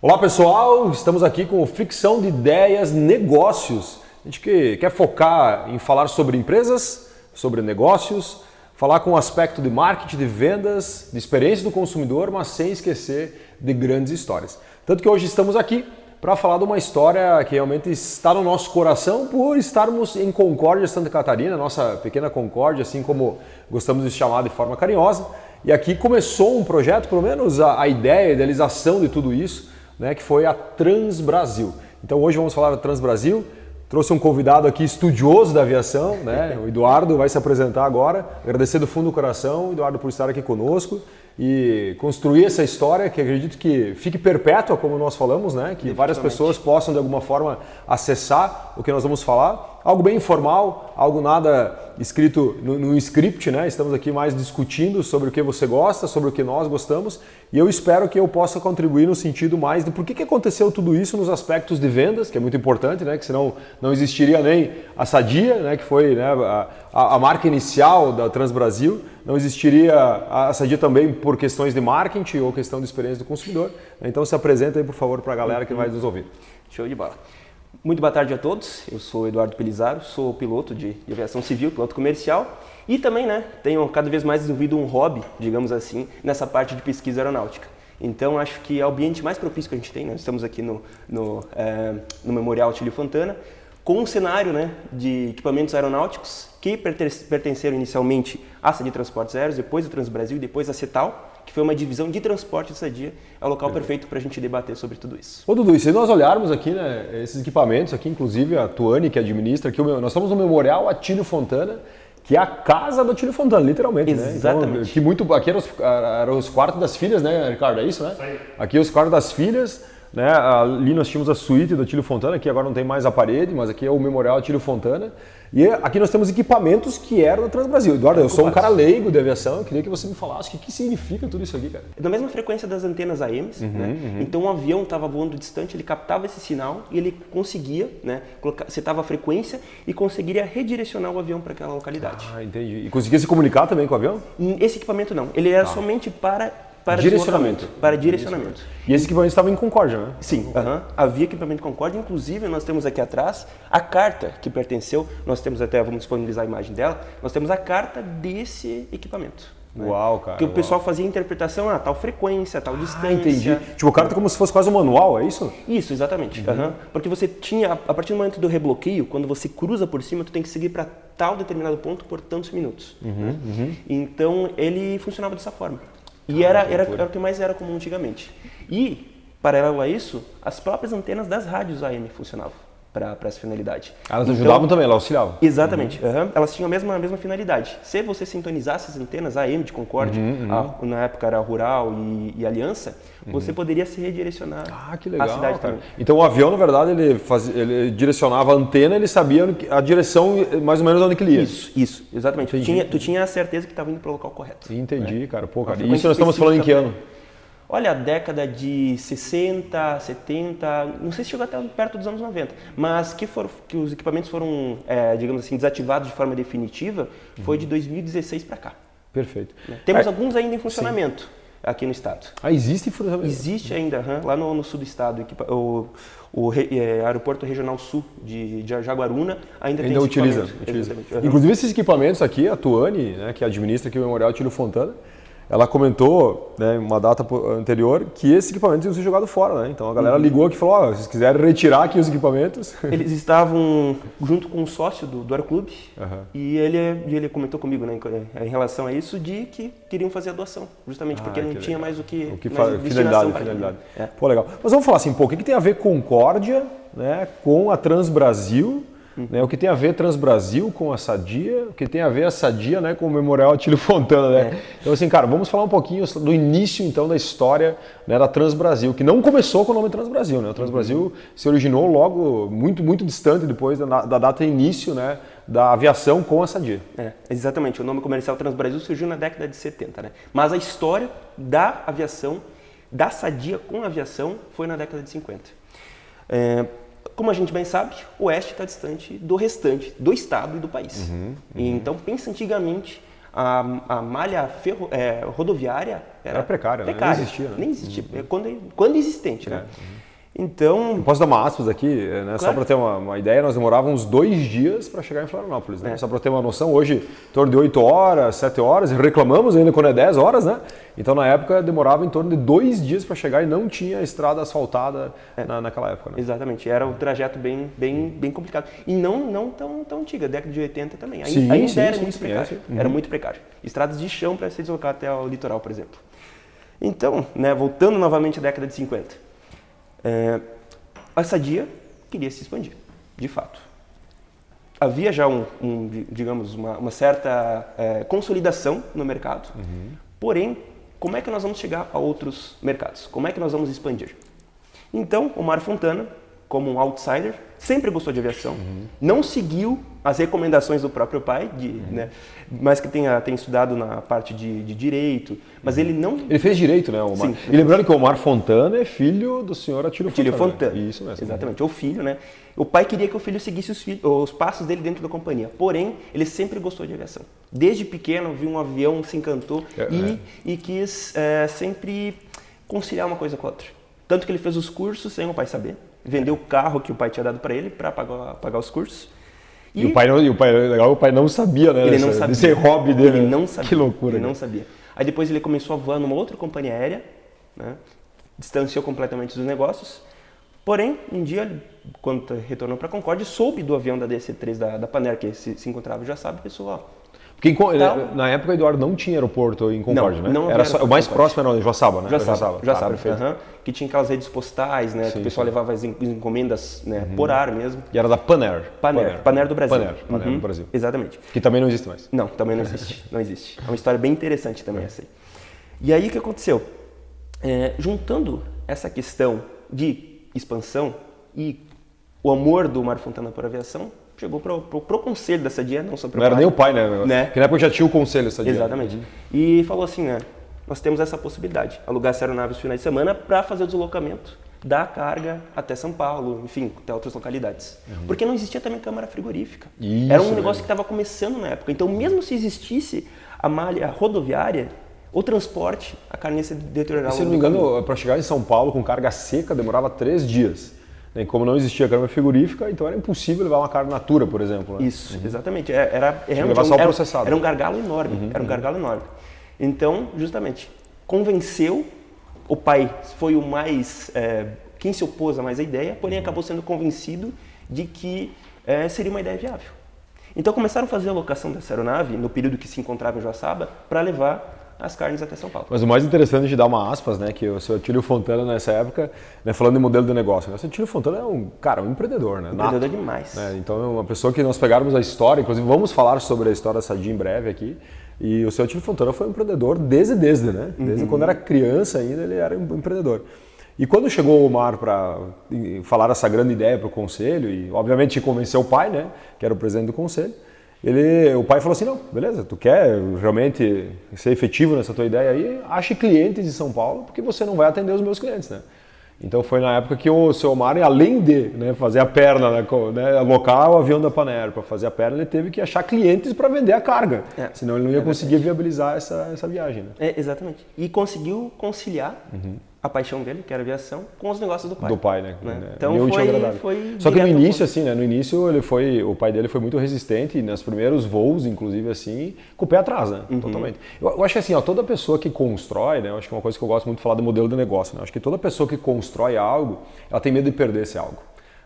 Olá pessoal, estamos aqui com o Fricção de Ideias Negócios. A gente quer focar em falar sobre empresas, sobre negócios, falar com o aspecto de marketing, de vendas, de experiência do consumidor, mas sem esquecer de grandes histórias. Tanto que hoje estamos aqui para falar de uma história que realmente está no nosso coração por estarmos em Concórdia, Santa Catarina, nossa pequena Concórdia, assim como gostamos de chamar de forma carinhosa. E aqui começou um projeto, pelo menos a ideia, a idealização de tudo isso, né, que foi a Transbrasil. Então hoje vamos falar da Transbrasil. Trouxe um convidado aqui estudioso da aviação, né? O Eduardo vai se apresentar agora. Agradecer do fundo do coração, Eduardo, por estar aqui conosco e construir essa história que acredito que fique perpétua, como nós falamos, né? Que várias pessoas possam de alguma forma acessar o que nós vamos falar. Algo bem informal, algo nada escrito no script, né? Estamos aqui mais discutindo sobre o que você gosta, sobre o que nós gostamos, e eu espero que eu possa contribuir no sentido mais de por que aconteceu tudo isso nos aspectos de vendas, que é muito importante, né? Que senão não existiria nem a Sadia, né? Que foi, né, a marca inicial da Transbrasil, não existiria a Sadia também por questões de marketing ou questão de experiência do consumidor. Então se apresenta aí, por favor, para a galera que vai nos ouvir. Show de bola. Muito boa tarde a todos, eu sou Eduardo Pelizaro, sou piloto de aviação civil, piloto comercial e também, né, tenho cada vez mais desenvolvido um hobby, digamos assim, nessa parte de pesquisa aeronáutica. Então acho que é o ambiente mais propício que a gente tem, né? Estamos aqui no Memorial Atílio Fontana, com um cenário, né, de equipamentos aeronáuticos que pertenceram inicialmente à Sadia Transportes Aéreos, depois a Transbrasil e depois a Cetal, que foi uma divisão de transporte da Sadia. É o local perfeito para a gente debater sobre tudo isso. Ô Dudu, e se nós olharmos aqui, né, esses equipamentos aqui, inclusive a Tuane que administra aqui, nós estamos no Memorial Atílio Fontana, que é a casa do Atílio Fontana, literalmente. Exatamente. Né? Então, aqui eram os quartos das filhas, né, Ricardo? É isso, né? Sim. Aqui os quartos das filhas, né? Ali nós tínhamos a suíte do Atílio Fontana, que agora não tem mais a parede, mas aqui é o Memorial Atílio Fontana. E aqui nós temos equipamentos que eram da Transbrasil. Eduardo, eu sou um cara leigo de aviação, eu queria que você me falasse o que significa tudo isso aqui, cara. É da mesma frequência das antenas AMs, né? Então o avião estava voando distante, ele captava esse sinal e ele conseguia, né, setava a frequência e conseguiria redirecionar o avião para aquela localidade. Ah, entendi. E conseguia se comunicar também com o avião? Esse equipamento não, ele era somente para direcionamento. Para direcionamento. E esse equipamento estava em Concórdia, né? Sim, havia equipamento Concórdia, inclusive nós temos aqui atrás a carta que pertenceu, nós temos até, vamos disponibilizar a imagem dela, nós temos a carta desse equipamento. Uau, cara. Que o pessoal fazia interpretação, tal frequência, tal distância. Entendi. Tipo, o carta como se fosse quase um manual, é isso? Isso, exatamente. Porque você tinha, a partir do momento do rebloqueio, quando você cruza por cima, tu tem que seguir para tal determinado ponto por tantos minutos. Então ele funcionava dessa forma. E era o que mais era comum antigamente. E, paralelo a isso, as próprias antenas das rádios AM funcionavam para essa finalidade. Elas ajudavam também, elas auxiliavam? Exatamente. Elas tinham a mesma finalidade. Se você sintonizasse as antenas AM de Concórdia, na época era Rural e Aliança, você poderia se redirecionar que legal, à cidade cara. também. Então o avião, na verdade, ele direcionava a antena, ele sabia a direção mais ou menos onde que ele ia. Isso, exatamente. Tu tinha a certeza que estava indo para o local correto. Entendi, cara. Pô, cara. E isso nós estamos falando em que ano? Olha, a década de 60, 70, não sei se chegou até perto dos anos 90, mas que os equipamentos foram, digamos assim, desativados de forma definitiva, foi de 2016 para cá. Perfeito. Temos alguns ainda em funcionamento aqui no estado. Existe funcionamento? Existe ainda, lá no sul do estado. O Aeroporto Regional Sul de Jaguaruna ainda tem utiliza. Inclusive esses equipamentos aqui, a Tuane, né, que administra aqui o Memorial Atílio Fontana, ela comentou, né, uma data anterior, que esses equipamentos iam ser jogados fora, né? Então a galera ligou aqui e falou, se vocês quiserem retirar aqui os equipamentos... Eles estavam junto com um sócio do Aeroclube e ele comentou comigo, né, em relação a isso, de que queriam fazer a doação, justamente porque não tinha mais o que finalidade. Pô, legal. Mas vamos falar assim, o que tem a ver Concórdia, né, com a Transbrasil, né, o que tem a ver Transbrasil com a Sadia, o que tem a ver a Sadia, né, com o Memorial Atílio Fontana, né? Então assim, cara, vamos falar um pouquinho do início então da história, né, da Transbrasil, que não começou com o nome Transbrasil, né? O Transbrasil se originou logo muito, muito distante depois da data de início, né, da aviação com a Sadia. Exatamente, o nome comercial Transbrasil surgiu na década de 70, né? Mas a história da aviação, da Sadia com a aviação, foi na década de 50. Como a gente bem sabe, o oeste está distante do restante do estado e do país. Então, pensa antigamente, a malha rodoviária era precária, né? Nem existia. Né? Nem existia. Quando existente, né? Então... Eu posso dar uma aspas aqui, né? Claro. Só para ter uma ideia, nós demorávamos 2 dias para chegar em Florianópolis. Né? Só para ter uma noção, hoje em torno de 8 horas, 7 horas, e reclamamos ainda quando é 10 horas, né? Então na época demorava em torno de 2 dias para chegar e não tinha estrada asfaltada naquela época. Né? Exatamente, era um trajeto bem complicado. E não tão antiga, década de 80 também. Sim, ainda era muito precário. Era muito precário. Estradas de chão para se deslocar até o litoral, por exemplo. Então, né, voltando novamente à década de 50. A Sadia queria se expandir, de fato. Havia já digamos, uma certa consolidação no mercado, porém, como é que nós vamos chegar a outros mercados? Como é que nós vamos expandir? Então, o Mário Fontana, como um outsider, sempre gostou de aviação, não seguiu as recomendações do próprio pai, né, mas que tenha estudado na parte de direito, mas ele não... Ele fez direito, né, Omar? Sim. E lembrando que o Omar Fontana é filho do senhor Atílio Fontana. Isso mesmo. Exatamente, o filho, né? O pai queria que o filho seguisse os passos dele dentro da companhia, porém, ele sempre gostou de aviação. Desde pequeno, viu um avião, se encantou e quis sempre conciliar uma coisa com a outra. Tanto que ele fez os cursos sem o pai saber, vendeu o carro que o pai tinha dado para ele para pagar os cursos. E o pai não sabia, né? Ele não sabia. Desse hobby dele. Ele não sabia. Que loucura. Ele não sabia. Aí depois ele começou a voar numa outra companhia aérea, né? Distanciou completamente dos negócios. Porém, um dia, quando retornou para a Concorde, soube do avião da DC-3 da Panair, que se encontrava, já sabe, pessoal, porque na época, Eduardo, não tinha aeroporto em Concórdia, né? Não era só, o mais próximo era em Joaçaba, né? Joaçaba. Que tinha aquelas redes postais, né? Sim, que o pessoal levava as encomendas, né? Por ar mesmo. E era da Panair. Panair do Brasil. Panair do Brasil. Exatamente. Que também não existe mais. Não, também não existe. Não existe. É uma história bem interessante também essa aí. E aí o que aconteceu? Juntando essa questão de expansão e o amor do Mário Fontana por aviação, chegou pro conselho da Sadia, não só para o pai. Não era nem o pai, né? Porque na época já tinha o conselho da Sadia. Exatamente. E falou assim, né? Nós temos essa possibilidade, alugar essa aeronave nos finais de semana para fazer o deslocamento da carga até São Paulo, enfim, até outras localidades. Porque não existia também câmara frigorífica. Era um negócio que estava começando na época. Então, mesmo se existisse a malha rodoviária, o transporte, a carne ia se deteriorar. Se não me engano, para chegar em São Paulo com carga seca demorava 3 dias. E como não existia câmara frigorífica, então era impossível levar uma carga natura, por exemplo. Né? Isso, exatamente. Era um gargalo enorme. Era um gargalo enorme. Então, justamente, convenceu, o pai foi o mais, quem se opôs a mais a ideia, porém acabou sendo convencido de que seria uma ideia viável. Então começaram a fazer a locação dessa aeronave, no período que se encontrava em Joaçaba, para levar as carnes até São Paulo. Mas o mais interessante de dar uma aspas, né, que o seu Atílio Fontana nessa época, né, falando de modelo de negócio, né, o seu Atílio Fontana é um empreendedor, né? Empreendedor demais. Né, então é uma pessoa que nós pegarmos a história, inclusive vamos falar sobre a história da Sadia em breve aqui, e o seu Atílio Fontana foi um empreendedor desde, né? Desde quando era criança ainda ele era um empreendedor. E quando chegou o Omar para falar essa grande ideia para o conselho, e obviamente convenceu o pai, né, que era o presidente do conselho, o pai falou assim, não, beleza, tu quer realmente ser efetivo nessa tua ideia aí, ache clientes em São Paulo, porque você não vai atender os meus clientes, né? Então foi na época que o seu Omar, além de fazer a perna, né, alocar o avião da Panair para fazer a perna, ele teve que achar clientes para vender a carga, senão ele não ia conseguir viabilizar essa viagem. Né? Exatamente. E conseguiu conciliar a paixão dele, que era a aviação, com os negócios do pai. Do pai, né? Então foi Só que no início, assim, né? No início o pai dele foi muito resistente, e nos primeiros voos, inclusive, assim, com o pé atrás, né? Totalmente. Eu acho que assim, toda pessoa que constrói, né? Eu acho que é uma coisa que eu gosto muito de falar do modelo de negócio, né? Eu acho que toda pessoa que constrói algo, ela tem medo de perder esse algo.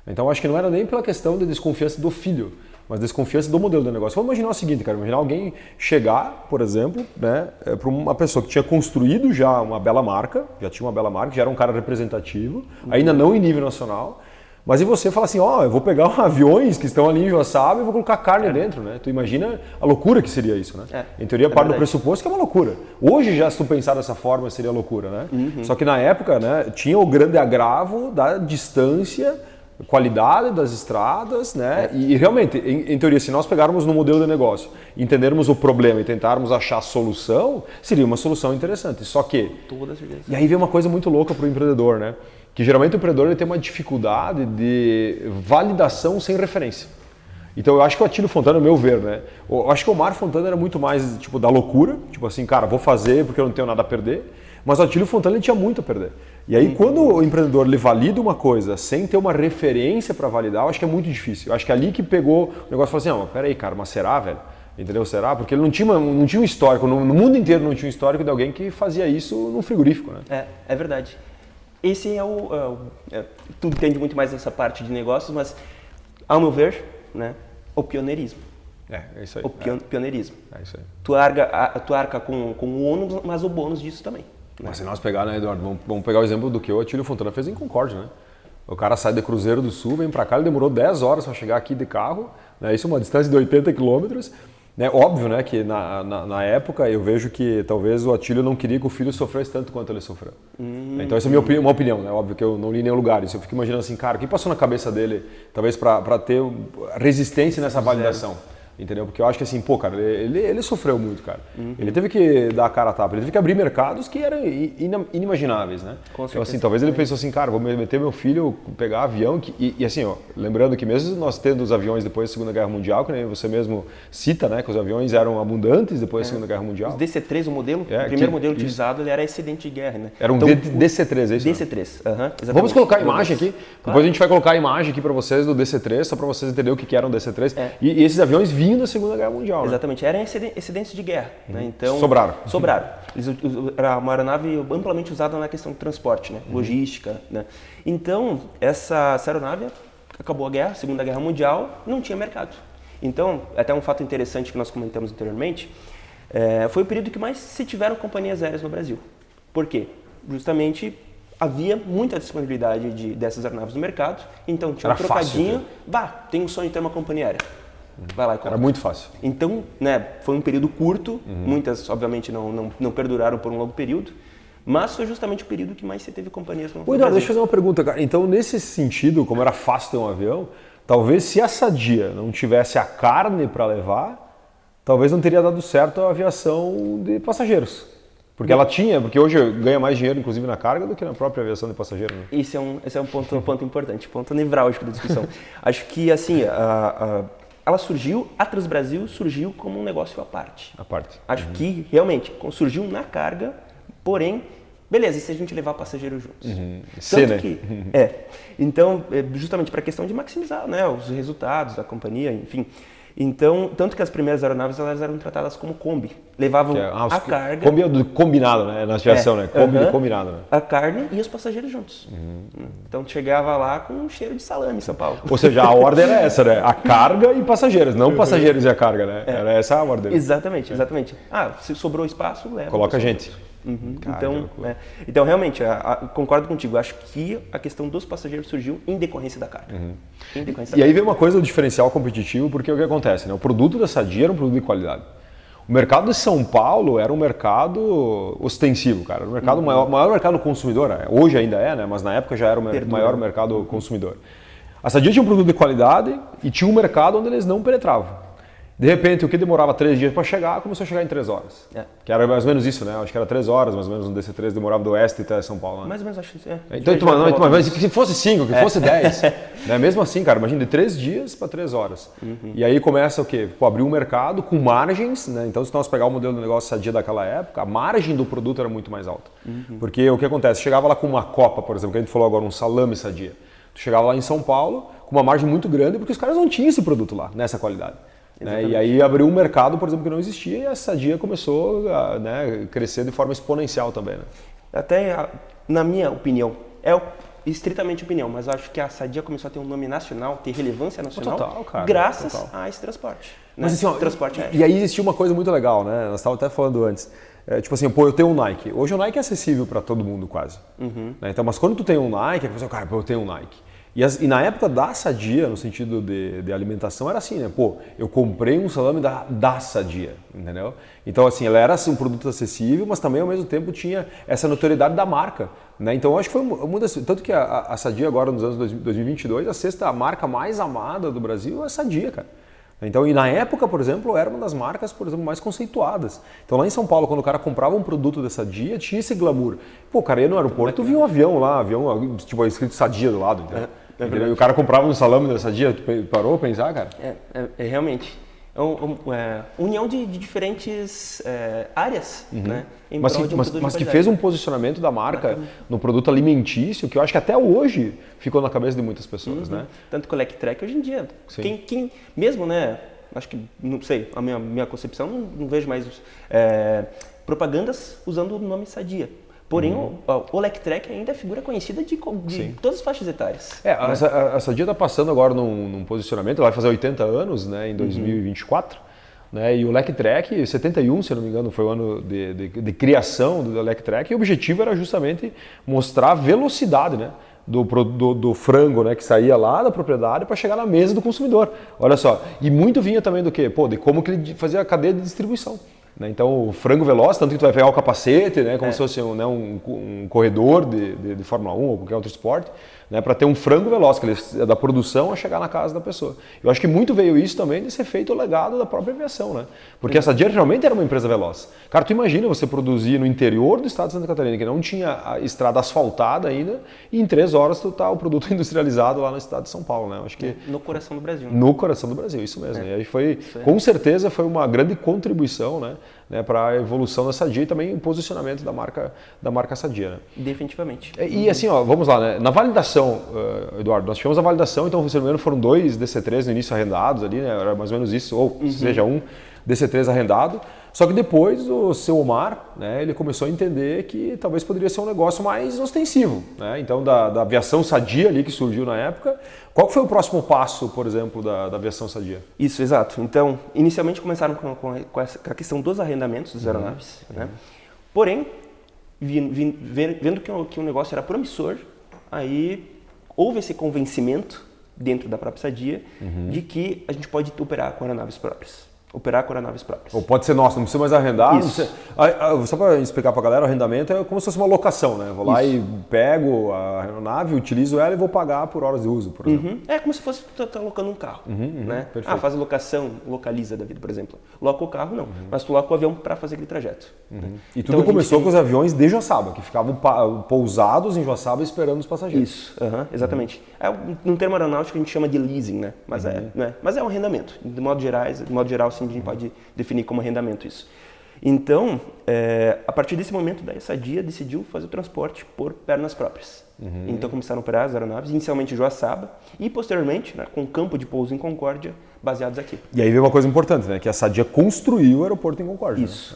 Então, eu acho que não era nem pela questão de desconfiança do filho, mas desconfiança do modelo do negócio. Vamos imaginar o seguinte, cara, imaginar alguém chegar, por exemplo, né, para uma pessoa que tinha construído já uma bela marca, já era um cara representativo, ainda não em nível nacional, mas e você fala assim, eu vou pegar aviões que estão ali em Joaçaba e vou colocar carne dentro, né? Tu imagina a loucura que seria isso, né? Em teoria, parte do pressuposto que é uma loucura. Hoje já, se tu pensar dessa forma, seria loucura, né? Só que na época, né, tinha o grande agravo da distância, qualidade das estradas, né? E realmente, em teoria, se nós pegarmos no modelo de negócio, entendermos o problema e tentarmos achar a solução, seria uma solução interessante. Só que... Toda certeza. E aí vem uma coisa muito louca para o empreendedor, né? Que geralmente o empreendedor ele tem uma dificuldade de validação sem referência. Então eu acho que o Attilio Fontana, no meu ver, né? Eu acho que o Omar Fontana era muito mais tipo da loucura, tipo assim, cara, vou fazer porque eu não tenho nada a perder. Mas o Attilio Fontana ele tinha muito a perder. E aí quando o empreendedor ele valida uma coisa sem ter uma referência para validar, eu acho que é muito difícil. Eu acho que é ali que pegou o negócio e falou assim, ah, mas peraí, cara, mas será, velho? Entendeu? Será? Porque ele não tinha um histórico, no mundo inteiro não tinha um histórico de alguém que fazia isso num frigorífico, né? É verdade. Esse tu entende muito mais dessa parte de negócios, mas, ao meu ver, né, o pioneirismo. É isso aí. Pioneirismo. É isso aí. Tu arca com o ônus, mas o bônus disso também. Né? Mas se nós pegar, né, Eduardo, vamos pegar o exemplo do que o Attilio Fontana fez em Concórdia, né? O cara sai de Cruzeiro do Sul, vem pra cá, ele demorou 10 horas para chegar aqui de carro, né? Isso é uma distância de 80 quilômetros. Né? Óbvio, né, que na época eu vejo que talvez o Attilio não queria que o filho sofresse tanto quanto ele sofreu. Então essa é uma opinião, né? Óbvio que eu não li em nenhum lugar isso. Eu fico imaginando assim, cara, o que passou na cabeça dele, talvez para ter resistência nessa validação? Entendeu? Porque eu acho que assim, pô, cara, ele sofreu muito, cara. Ele teve que dar a cara a tapa, ele teve que abrir mercados que eram inimagináveis, né? Então assim, talvez ele pensou assim, cara, vou meter meu filho, pegar avião, e assim, ó, lembrando que mesmo nós tendo os aviões depois da Segunda Guerra Mundial, que nem você mesmo cita, né, que os aviões eram abundantes depois da Segunda Guerra Mundial. Os DC-3, o primeiro modelo utilizado, ele era excedente de guerra, né? Era um então, DC-3, é isso? DC-3, exatamente. Vamos colocar a imagem aqui, depois a gente vai colocar a imagem aqui para vocês do DC-3, só para vocês entenderem o que era um DC-3. E esses aviões vinham da Segunda Guerra Mundial, exatamente, eram excedentes de guerra. Né? Então, sobraram. Era uma aeronave amplamente usada na questão de transporte, né? Logística. Né? Então, essa aeronave acabou a guerra, Segunda Guerra Mundial, não tinha mercado. Então, até um fato interessante que nós comentamos anteriormente, foi o período que mais se tiveram companhias aéreas no Brasil. Por quê? Justamente havia muita disponibilidade dessas aeronaves no mercado, então tinha um trocadinho, tem um sonho de ter uma companhia aérea. Vai lá e compra. Era muito fácil. Então, né, foi um período curto, muitas obviamente não perduraram por um longo período, mas foi justamente o período que mais você teve companhias no Brasil. Eduardo, deixa eu fazer uma pergunta, cara. Então, nesse sentido, como era fácil ter um avião, talvez se a Sadia não tivesse a carne para levar, talvez não teria dado certo a aviação de passageiros. Porque porque hoje ganha mais dinheiro, inclusive, na carga do que na própria aviação de passageiro. Né? Esse é um ponto importante, ponto nevrálgico da discussão. Acho que, assim, ela surgiu, a Transbrasil surgiu como um negócio à parte. Acho que, realmente, surgiu na carga, porém, beleza, e se a gente levar passageiros juntos? Tanto que, então, justamente para a questão de maximizar, né, os resultados da companhia, enfim. Então, tanto que as primeiras aeronaves elas eram tratadas como Kombi. Levavam a carga... Kombi é do combinado, né? Na aviação, né? Kombi do combinado, né? A carne e os passageiros juntos. Então, chegava lá com um cheiro de salame em São Paulo. Ou seja, a ordem era essa, né? A carga e passageiros, não passageiros e a carga, né? Era essa a ordem. Exatamente. Se sobrou espaço, leva. Coloca a gente. Então, realmente, concordo contigo. Acho que a questão dos passageiros surgiu em decorrência da carga. E aí vem uma coisa do diferencial competitivo, porque o que acontece? Né? O produto da Sadia era um produto de qualidade. O mercado de São Paulo era um mercado ostensivo, cara. O maior mercado consumidor, hoje ainda é, né? Mas na época já era o maior mercado consumidor. A Sadia tinha um produto de qualidade e tinha um mercado onde eles não penetravam. De repente, o que demorava 3 dias para chegar, começou a chegar em 3 horas. Que era mais ou menos isso, né? Acho que era 3 horas, mais ou menos, um DC-3 demorava do oeste até São Paulo. Né? Mais ou menos, acho que Então, mas se fosse 5, que fosse 10. Né? Mesmo assim, cara, imagina de 3 dias para 3 horas. E aí começa o quê? Abrir um mercado com margens, né? Então, se nós pegar o modelo de negócio Sadia daquela época, a margem do produto era muito mais alta. Porque o que acontece? Chegava lá com uma copa, por exemplo, que a gente falou agora, um salame Sadia. Tu chegava lá em São Paulo com uma margem muito grande, porque os caras não tinham esse produto lá, nessa qualidade. Né? E aí abriu um mercado, por exemplo, que não existia e a Sadia começou a crescer de forma exponencial também. Né? Até, na minha opinião, estritamente opinião, mas acho que a Sadia começou a ter um nome nacional, ter relevância nacional, graças a esse transporte. Né? Mas assim, transporte e aí existia uma coisa muito legal, né? Nós estávamos até falando antes. Tipo assim, eu tenho um Nike. Hoje o Nike é acessível para todo mundo quase. Né? Então, mas quando tu tem um Nike, a pessoa, cara, eu tenho um Nike. E na época da Sadia, no sentido de alimentação, era assim, né? Eu comprei um salame da Sadia, entendeu? Então, assim, ela era assim, um produto acessível, mas também, ao mesmo tempo, tinha essa notoriedade da marca, né? Então, eu acho que foi uma das... Tanto que a Sadia, agora, nos anos 2022, a sexta marca mais amada do Brasil é a Sadia, cara. Então, e na época, por exemplo, era uma das marcas, por exemplo, mais conceituadas. Então, lá em São Paulo, quando o cara comprava um produto da Sadia, tinha esse glamour. O cara ia no aeroporto, via um avião lá, tipo, escrito Sadia do lado, entendeu? E o cara comprava um salame da Sadia, tu parou a pensar, cara? Realmente. União de diferentes áreas, né? Mas que fez um posicionamento da marca no produto alimentício que eu acho que até hoje ficou na cabeça de muitas pessoas, né? Tanto que o Lectrek hoje em dia, quem mesmo, né? Acho que, não sei, a minha concepção, não vejo mais propagandas usando o nome Sadia. Porém, o Lectrek ainda é figura conhecida de todas as faixas etárias. A Sadia está passando agora num posicionamento, ela vai fazer 80 anos, né, em 2024, né, e o Lectrek, 71, se eu não me engano, foi o ano de criação do Lectrek, e o objetivo era justamente mostrar a velocidade, né, do frango, né, que saía lá da propriedade para chegar na mesa do consumidor. Olha só, e muito vinha também do quê? De como que ele fazia a cadeia de distribuição. Então, o frango veloz, tanto que tu vai pegar o capacete, né, como se fosse um corredor de Fórmula 1 ou qualquer outro esporte, né, para ter um frango veloz, que é da produção a chegar na casa da pessoa. Eu acho que muito veio isso também de ser feito o legado da própria aviação, né? Porque essa Sadia realmente era uma empresa veloz. Cara, tu imagina você produzir no interior do estado de Santa Catarina, que não tinha a estrada asfaltada ainda, e em 3 horas tu tá o produto industrializado lá no estado de São Paulo, né? Eu acho que no coração do Brasil. Né? No coração do Brasil, isso mesmo. E aí com certeza foi uma grande contribuição, né, para a evolução da Sadia e também o posicionamento da marca Sadia. Né? Definitivamente. E assim, ó, vamos lá, né? Na validação, Eduardo, nós tivemos a validação, então, se não me engano, foram 2 DC3 no início arrendados ali, né? Era mais ou menos isso, ou seja, um DC3 arrendado. Só que depois o seu Omar, né, ele começou a entender que talvez poderia ser um negócio mais ostensivo. Né? Então, da aviação Sadia ali que surgiu na época, qual foi o próximo passo, por exemplo, da aviação Sadia? Isso, exato. Então, inicialmente começaram com a questão dos arrendamentos das aeronaves. Né? Porém, vendo que o negócio era promissor, aí houve esse convencimento dentro da própria Sadia de que a gente pode operar com aeronaves próprias. Ou pode ser nosso, não precisa mais arrendar. Só para explicar para a galera, o arrendamento é como se fosse uma locação, né? Eu vou lá e pego a aeronave, utilizo ela e vou pagar por horas de uso, por exemplo. É como se fosse tá alocando um carro. Né? Faz locação, localiza da vida, por exemplo. Loca o carro, não. Mas tu loca o avião para fazer aquele trajeto. Né? E tudo começou com os aviões de Joaçaba, que ficavam pousados em Joaçaba esperando os passageiros. Isso, exatamente. No termo aeronáutico a gente chama de leasing, né? Mas, mas é um arrendamento. De modo geral, sim, a gente pode definir como arrendamento isso. Então, a partir desse momento, daí a Sadia decidiu fazer o transporte por pernas próprias. Então começaram a operar as aeronaves, inicialmente em Joaçaba e posteriormente, né, com campo de pouso em Concórdia, baseados aqui. E aí veio uma coisa importante, né, que a Sadia construiu o aeroporto em Concórdia. Isso,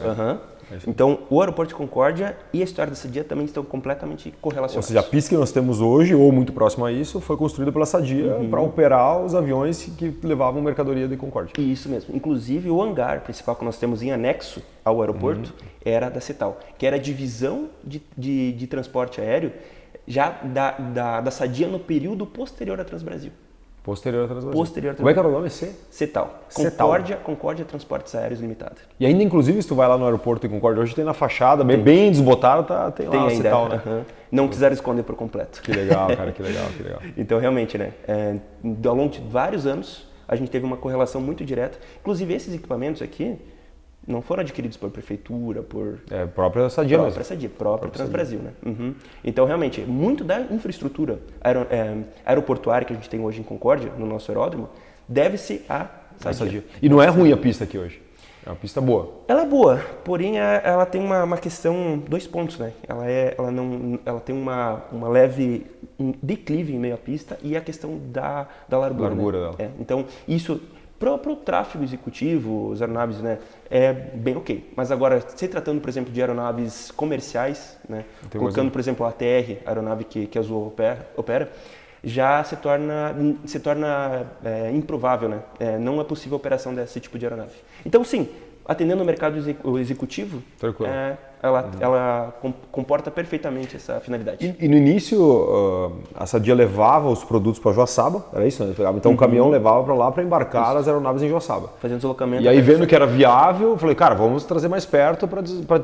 Então, o aeroporto de Concórdia e a história da Sadia também estão completamente correlacionados. Ou seja, a pista que nós temos hoje, ou muito próximo a isso, foi construída pela Sadia para operar os aviões que levavam mercadoria de Concórdia. Isso mesmo. Inclusive, o hangar principal que nós temos em anexo ao aeroporto era da Cetal, que era a divisão de transporte aéreo já da Sadia no período posterior à Transbrasil. Posterior à Transbrasil. Como é que era o nome? Cetal. Concórdia Transportes Aéreos Limitada. E ainda, inclusive, se tu vai lá no aeroporto de Concórdia, hoje tem na fachada, bem desbotada, tem lá a Cetal, né? Não quiseram esconder por completo. Que legal, cara, que legal. Então, realmente, né? Ao longo de vários anos, a gente teve uma correlação muito direta. Inclusive, esses equipamentos aqui não foram adquiridos por prefeitura, por... própria Sadia mesmo. Própria Transbrasil, né? Então, realmente, muito da infraestrutura aeroportuária que a gente tem hoje em Concórdia, no nosso aeródromo, deve-se à Sadia. E não é ruim a pista aqui hoje? É uma pista boa? Ela é boa, porém ela tem uma questão, 2 pontos, né? Ela tem uma leve declive em meio à pista e a questão da largura. Dela. Então, isso... Para o tráfego executivo, as aeronaves, né, é bem ok. Mas agora, se tratando, por exemplo, de aeronaves comerciais, né, colocando, por exemplo, a ATR, a aeronave que a Azul opera, já se torna improvável, né? Não é possível a operação desse tipo de aeronave. Então, sim, atendendo ao mercado executivo, ela comporta perfeitamente essa finalidade. E no início, a Sadia levava os produtos para Joaçaba, era isso, né? Então o caminhão levava para lá para embarcar as aeronaves em Joaçaba. Fazendo deslocamento. E aí, vendo que era viável, eu falei, cara, vamos trazer mais perto para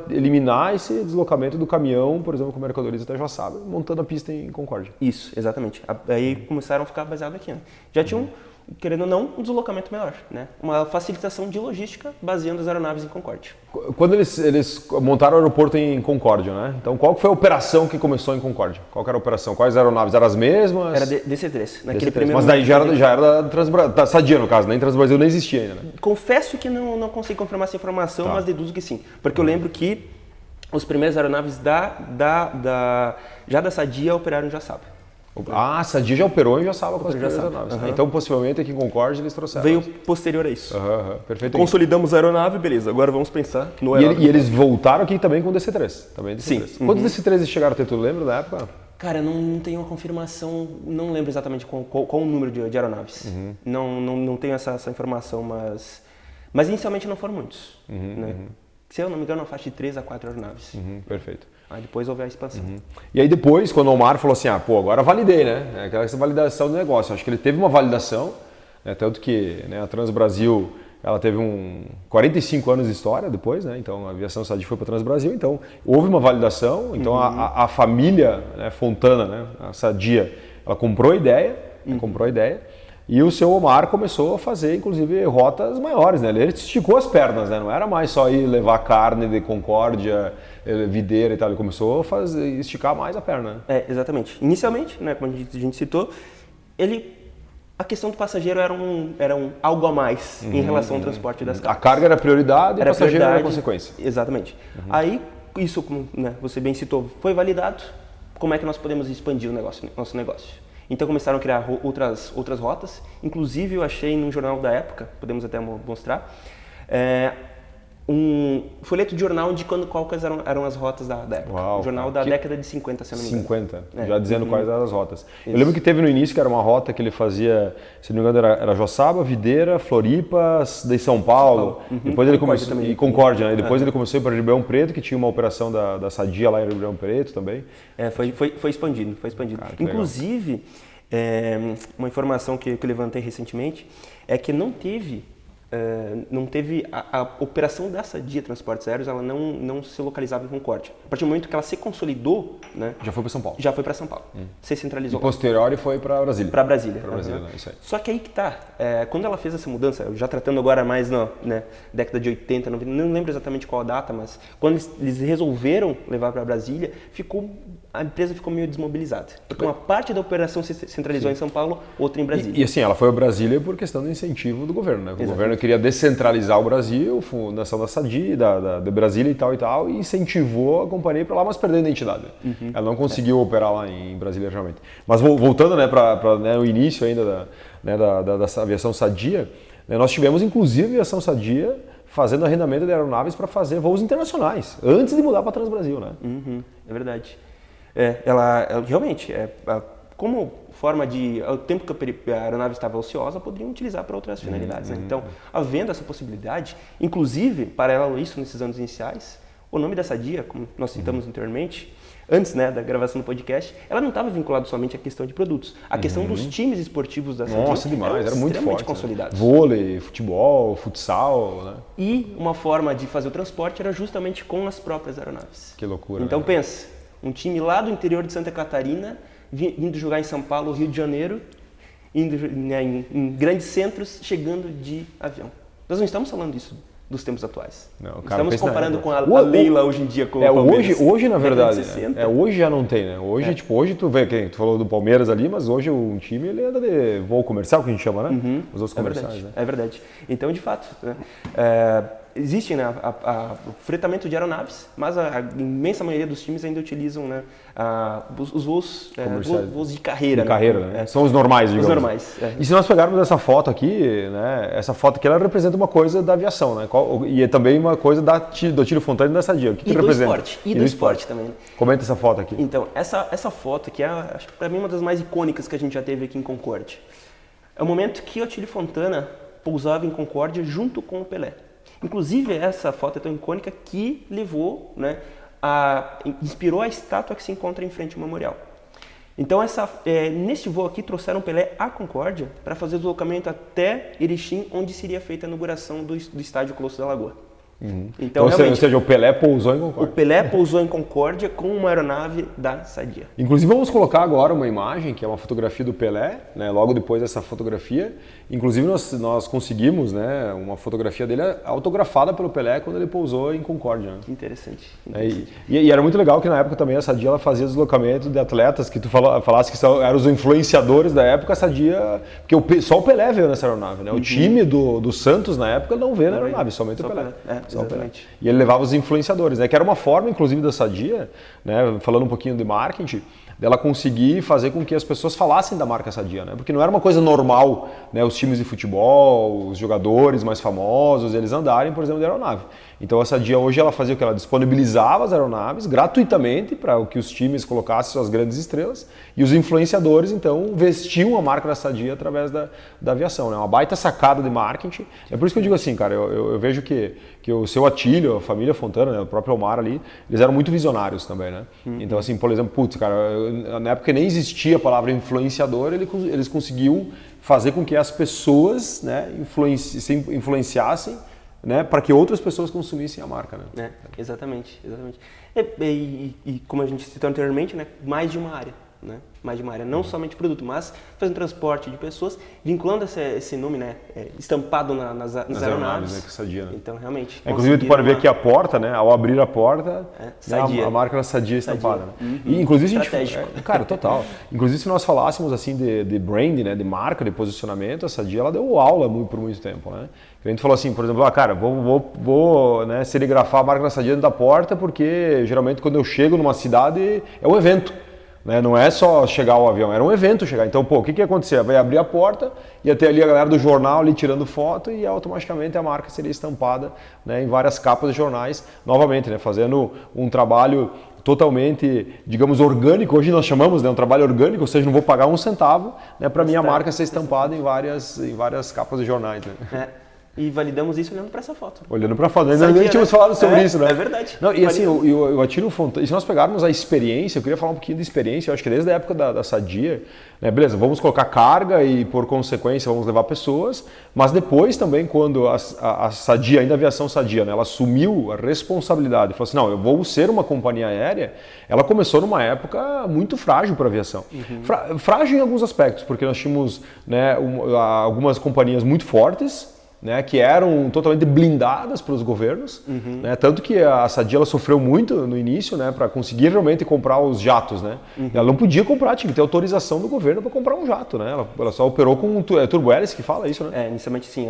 eliminar esse deslocamento do caminhão, por exemplo, com mercadorias até Joaçaba, montando a pista em Concórdia. Isso, exatamente. Aí começaram a ficar baseados aqui, né? Já tinham, querendo ou não, um deslocamento maior, né? Uma facilitação de logística baseando as aeronaves em Concórdia. Quando eles montaram aeroporto em Concórdia, né? Então, qual foi a operação que começou em Concórdia? Qual que era a operação? Quais aeronaves? Eram as mesmas? Era DC-3. Naquele DC-3. primeiro Mas daí já era da Sadia, no caso, nem Transbrasil nem existia ainda, né? Confesso que não consigo confirmar essa informação, mas deduzo que sim. Porque eu lembro que os primeiros aeronaves já da Sadia operaram em Joaçaba. Ah, a Sadia já operou em Joaçaba com as primeiras aeronaves. Então, possivelmente, aqui em Concórdia eles trouxeram. Veio posterior a isso. Perfeito. Consolidamos a aeronave, beleza. Agora vamos pensar no E eles voltaram aqui também com o DC-3. Também DC-3. Sim. Quantos DC-3 chegaram a ter, tu lembra da época? Cara, não tenho uma confirmação, não lembro exatamente qual o número de aeronaves. Não tenho essa informação, mas inicialmente não foram muitos. Né? Se eu não me engano, uma faixa de 3 a 4 aeronaves. Perfeito. Aí depois houve a expansão. E aí depois, quando o Omar falou assim, agora validei, né? Essa validação do negócio. Acho que ele teve uma validação, né? Tanto que, né, a Transbrasil, ela teve 45 anos de história depois, né? Então a aviação Sadia foi para a Transbrasil, então houve uma validação, então a família, né, Fontana, né, a Sadia, ela comprou a ideia, e o seu Omar começou a fazer, inclusive, rotas maiores, né? Ele esticou as pernas, né? Não era mais só ir levar carne de Concórdia, videira e tal. Ele começou a esticar mais a perna, né? Exatamente. Inicialmente, né, como a gente citou, a questão do passageiro era algo a mais em relação ao transporte das cargas. A carga era prioridade e o passageiro era a consequência. Exatamente. Aí, isso, como, né, você bem citou, foi validado. Como é que nós podemos expandir o nosso negócio? Então começaram a criar outras rotas, inclusive eu achei num jornal da época, podemos até mostrar, um folheto de jornal indicando quais eram as rotas da época. Uau, um jornal da década de 50, se não me engano. 50, já dizendo quais eram as rotas. Isso. Eu lembro que teve no início que era uma rota que ele fazia, se não me engano, era Joaçaba, Videira, Floripa, de São Paulo. Depois ele começou, e Concórdia, né? Depois ele começou para Ribeirão Preto, que tinha uma operação da Sadia lá em Ribeirão Preto também. Foi expandido. Cara, inclusive, uma informação que eu levantei recentemente é que não teve a operação da Sadia Transportes Aéreos, ela não se localizava em Concórdia. A partir do momento que ela se consolidou, né, já foi para São Paulo. Já foi para São Paulo. Se centralizou. E posterior foi para Brasília. Para Brasília. Né? Isso aí. Só que aí que tá. Quando ela fez essa mudança, já tratando agora mais na década de 80, 90, não lembro exatamente qual a data, mas quando eles resolveram levar para Brasília, a empresa ficou meio desmobilizada. Porque uma parte da operação se centralizou em São Paulo, outra em Brasília. E assim, ela foi a Brasília por questão do incentivo do governo, né? O governo queria descentralizar o Brasil, fundação da Sadia, de Brasília e tal, e incentivou a companhia para lá, mas perdeu a identidade. Ela não conseguiu operar lá em Brasília realmente. Mas voltando, né, para o início ainda da aviação Sadia, né, nós tivemos inclusive a aviação Sadia fazendo arrendamento de aeronaves para fazer voos internacionais, antes de mudar para a Transbrasil, né? É verdade. Ela realmente, como forma o tempo que a aeronave estava ociosa, poderiam utilizar para outras finalidades. Né? Então, havendo essa possibilidade, inclusive, paralelo a isso, nesses anos iniciais, o nome da Sadia, como nós citamos anteriormente, antes, né, da gravação do podcast, ela não estava vinculada somente à questão de produtos. A questão dos times esportivos da Sadia. Nossa, demais, era muito forte. Consolidados. Né? Vôlei, futebol, futsal, né? E uma forma de fazer o transporte era justamente com as próprias aeronaves. Que loucura. Então, né? pensa, um time lá do interior de Santa Catarina, indo jogar em São Paulo, Rio de Janeiro, indo em grandes centros, chegando de avião. Nós não estamos falando disso dos tempos atuais. Não, estamos comparando com a Leila hoje em dia com o Palmeiras. Hoje na verdade, hoje já não tem, né? Hoje tu vê, tu falou do Palmeiras ali, mas hoje um time ele anda de voo comercial, que a gente chama, né? Os outros comerciais, verdade, né? É verdade. Então, de fato, né? Existe, né, o fretamento de aeronaves, mas a imensa maioria dos times ainda utilizam, né, os voos de carreira. De carreira, né? São os normais, digamos. Os normais. E se nós pegarmos essa foto aqui, né, essa foto aqui ela representa uma coisa da aviação, né? E é também uma coisa do Tílio Fontana e da Sadia. O que representa? E do esporte também. Comenta essa foto aqui. Então, essa foto aqui é, acho que para mim, uma das mais icônicas que a gente já teve aqui em Concórdia. É o momento que o Tílio Fontana pousava em Concórdia junto com o Pelé. Inclusive, essa foto é tão icônica que levou, né, inspirou a estátua que se encontra em frente ao memorial. Então, neste voo aqui, trouxeram Pelé a Concórdia para fazer o deslocamento até Erechim, onde seria feita a inauguração do estádio Colosso da Lagoa. Então, ou realmente, seja, o Pelé pousou em o Concórdia. Pelé pousou em Concórdia com uma aeronave da Sadia. Inclusive vamos colocar agora uma imagem, que é uma fotografia do Pelé, né, logo depois dessa fotografia. Inclusive nós conseguimos, né, uma fotografia dele autografada pelo Pelé quando ele pousou em Concórdia. Né? Interessante. E era muito legal que na época também a Sadia ela fazia deslocamento de atletas, que tu falasse que eram os influenciadores da época, a Sadia, porque só o Pelé veio nessa aeronave, né? O time do Santos na época não veio na aeronave, somente o Pelé. Exatamente. E ele levava os influenciadores, né? Que era uma forma, inclusive, da Sadia, né? Falando um pouquinho de marketing, dela conseguir fazer com que as pessoas falassem da marca Sadia, né? Porque não era uma coisa normal, né? Os times de futebol, os jogadores mais famosos, eles andarem, por exemplo, de aeronave. Então a Sadia hoje ela fazia o que? Ela disponibilizava as aeronaves gratuitamente para que os times colocassem suas grandes estrelas e os influenciadores então vestiam a marca da Sadia através da aviação. Né? Uma baita sacada de marketing. É por isso que eu digo assim, cara, eu vejo que o seu Atílio, a família Fontana, né? O próprio Omar ali, eles eram muito visionários também, né? Então assim, por exemplo, putz, cara, na época nem existia a palavra influenciador, eles conseguiam fazer com que as pessoas, né, se influenciassem, né, para que outras pessoas consumissem a marca, né? Exatamente. E como a gente citou anteriormente, né, mais de uma área, né? Mais de uma área, não somente produto, mas fazendo transporte de pessoas, vinculando esse nome, né, estampado nas aeronaves. Né, que Sadia, né? Então, realmente. Inclusive, tu pode ver aqui a porta, né? Ao abrir a porta, Sadia. A marca da Sadia estampada. Né? E, inclusive, cara, total. Inclusive, se nós falássemos assim de brand, né, de marca, de posicionamento, a Sadia ela deu aula por muito tempo, né? A gente falou assim, por exemplo, cara, vou né, serigrafar a marca da Sadia dentro da porta, porque geralmente quando eu chego numa cidade é um evento. Né? Não é só chegar ao avião, era um evento chegar. Então, o que ia acontecer? Vai abrir a porta, ia ter ali a galera do jornal ali tirando foto e automaticamente a marca seria estampada, né, em várias capas de jornais, novamente, né, fazendo um trabalho totalmente, digamos, orgânico. Hoje nós chamamos, né, um trabalho orgânico, ou seja, não vou pagar um centavo, né, para minha marca ser estampada em várias capas de jornais. Né? E validamos isso olhando para essa foto. Olhando para a foto. Ainda nem tínhamos falado sobre isso, né? É verdade. Não, e assim, o Atílio Fontana, e se nós pegarmos a experiência, eu queria falar um pouquinho de experiência, eu acho que desde a época da Sadia, né, beleza, vamos colocar carga e por consequência vamos levar pessoas, mas depois também quando a Sadia, ainda a aviação Sadia, né, ela assumiu a responsabilidade, falou assim, não, eu vou ser uma companhia aérea, ela começou numa época muito frágil para a aviação. Frágil em alguns aspectos, porque nós tínhamos, né, algumas companhias muito fortes, né, que eram totalmente blindadas pelos governos, né, tanto que a Sadia ela sofreu muito no início, né, para conseguir realmente comprar os jatos, né. Ela não podia comprar, tinha que ter autorização do governo para comprar um jato, né. Ela só operou com turbo-hélice que fala isso, né? Inicialmente sim,